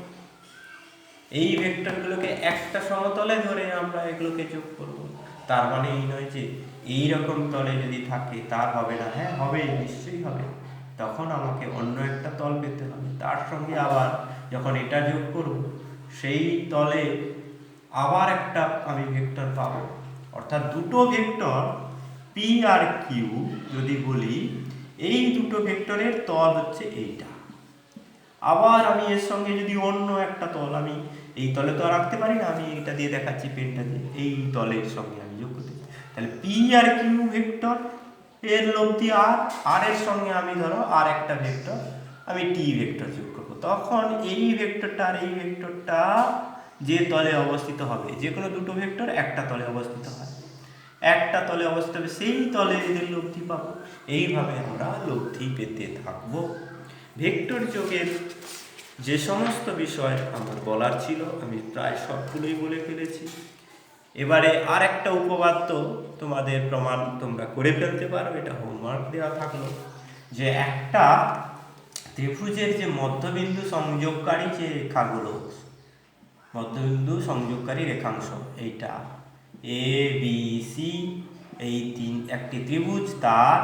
[SPEAKER 1] এই ভেক্টরগুলোকে একটা সমতলে ধরে আমরা এগুলোকে যোগ করব। তার মানে এই নয় যে এই রকম তলে যদি থাকে তার হবে না। হ্যাঁ হবে, নিশ্চয়ই হবে। তখন আমাকে অন্য একটা তল পেতে হবে, তার সঙ্গে আবার যখন এটা যোগ করব সেই তলে আবার একটা আমি ভেক্টর পাবো। অর্থাৎ দুটো ভেক্টর পি আর কিউ যদি বলি, এই দুটো ভেক্টরের তল হচ্ছে এইটা। আবার আমি এর সঙ্গে যদি অন্য একটা তল, আমি এই তলে তো আর রাখতে পারি না, আমি এটা দিয়ে দেখাচ্ছি পেনটা দিয়ে, এই তলের সঙ্গে আমি যোগ করতে, তাহলে পি আর কিউ ভেক্টর এর লব্ধি আর এর সঙ্গে আমি ধরো আর একটা ভেক্টর আমি টি ভেক্টর যোগ করবো। তখন এই ভেক্টরটা আর এই ভেক্টরটা যে তলে অবস্থিত হবে, যে কোনো দুটো ভেক্টর একটা তলে অবস্থিত হয়, একটা তলে অবস্থিত হবে, সেই তলে এদের লব্ধি পাবো। এইভাবে আমরা লব্ধি পেতে থাকবো। ভেক্টর যোগের যে সমস্ত বিষয় আমার বলার ছিল আমি প্রায় সবগুলোই বলে ফেলেছি। এবারে আর একটা উপপাদ্য তোমাদের প্রমাণ তোমরা করে ফেলতে পারো, এটা হোমওয়ার্ক দেওয়া থাকলো, যে একটা ত্রিভুজের যে মধ্যবিন্দু সংযোগকারী যে রেখাগুলো, মধ্যবিন্দু সংযোগকারী রেখাংশ, এইটা এ বি সি, এই একটি ত্রিভুজ, তার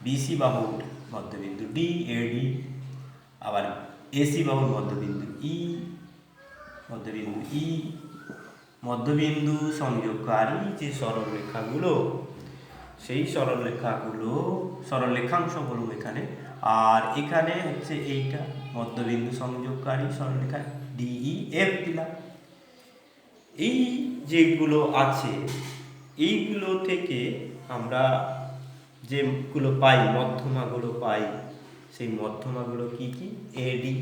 [SPEAKER 1] বিসি বাহুর মধ্যবিন্দু ডি, এডি, আবার এসি বাহুর মধ্যবিন্দু ই, মধ্যবিন্দু সংযোগকারী যে সরলরেখাগুলো, সেই সরলরেখাংশ বলুন এখানে, আর এখানে হচ্ছে এইটা মধ্যবিন্দু সংযোগকারী সরলরেখা ডিই এফ দিলাম। এই যেগুলো আছে এইগুলো থেকে আমরা যেগুলো পাই, মধ্যমাগুলো পাই, সেই মধ্যমাগুলো কি কি? এডি,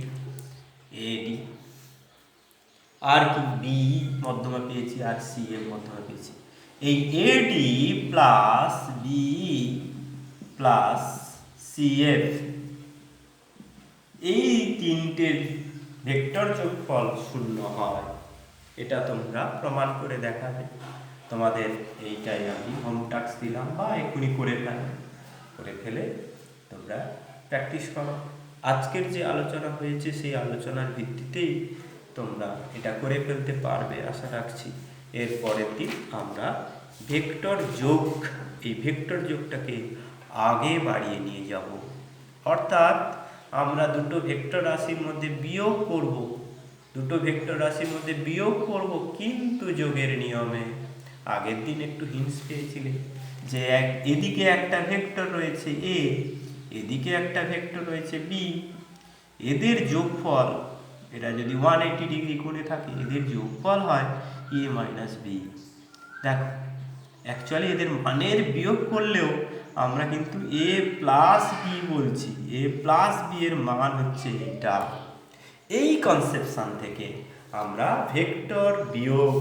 [SPEAKER 1] আর কি বি মধ্যমা পেয়েছি, আর সি এর মধ্যমা পেয়েছি। এই AD plus B plus CF, এই তিনটে ভেক্টর যোগফল 0 হয়, এটা তোমরা প্রমাণ করে দেখাবে। তোমাদের এইটাই আমি হোম টাস্ক দিলাম, বা এখনই করে ফেলে তোমরা প্র্যাকটিস করো। আজকের যে আলোচনা হয়েছে সেই আলোচনার ভিত্তিতেই তোমরা এটা করে ফেলতে পারবে আশা রাখছি। এর পরের দিন আমরা ভেক্টর যোগ, এই ভেক্টর যোগটাকে আগে বাড়িয়ে নিয়ে যাব। অর্থাৎ আমরা দুটো ভেক্টর রাশির মধ্যে বিয়োগ করব, কিন্তু যোগের নিয়মে। আগের দিন একটু হিন্টস পেয়েছিলে যে এদিকে একটা ভেক্টর রয়েছে এ, এদিকে একটা ভেক্টর রয়েছে বি, এদের যোগফল, এটা যদি 180 ডিগ্রি করে থাকে, এদের যোগফল হয় এ মাইনাস বি। দেখো অ্যাকচুয়ালি এদের মানের বিয়োগ করলেও আমরা কিন্তু এ প্লাস বি বলছি, এ প্লাস বি এর মান হচ্ছে এটা। এই কনসেপশন থেকে আমরা ভেক্টর বিয়োগ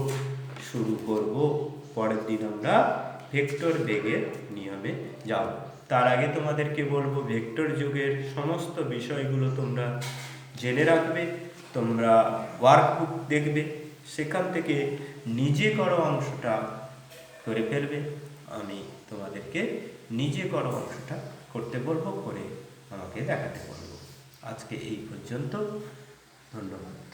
[SPEAKER 1] শুরু করব। পরের দিন আমরা ভেক্টর বেগের নিয়মে যাব। তার আগে তোমাদেরকে বলবো ভেক্টর যোগের সমস্ত বিষয়গুলো তোমরা জেনে রাখবে। তোমরা ওয়ার্কবুক দেখবে, সেখান থেকে নিজে করো অংশটা করে ফেলবে। আমি তোমাদেরকে নিজে করো অংশটা করতে বলবো, করে আমাকে দেখাতে বলবো। আজকে এই পর্যন্ত, ধন্যবাদ।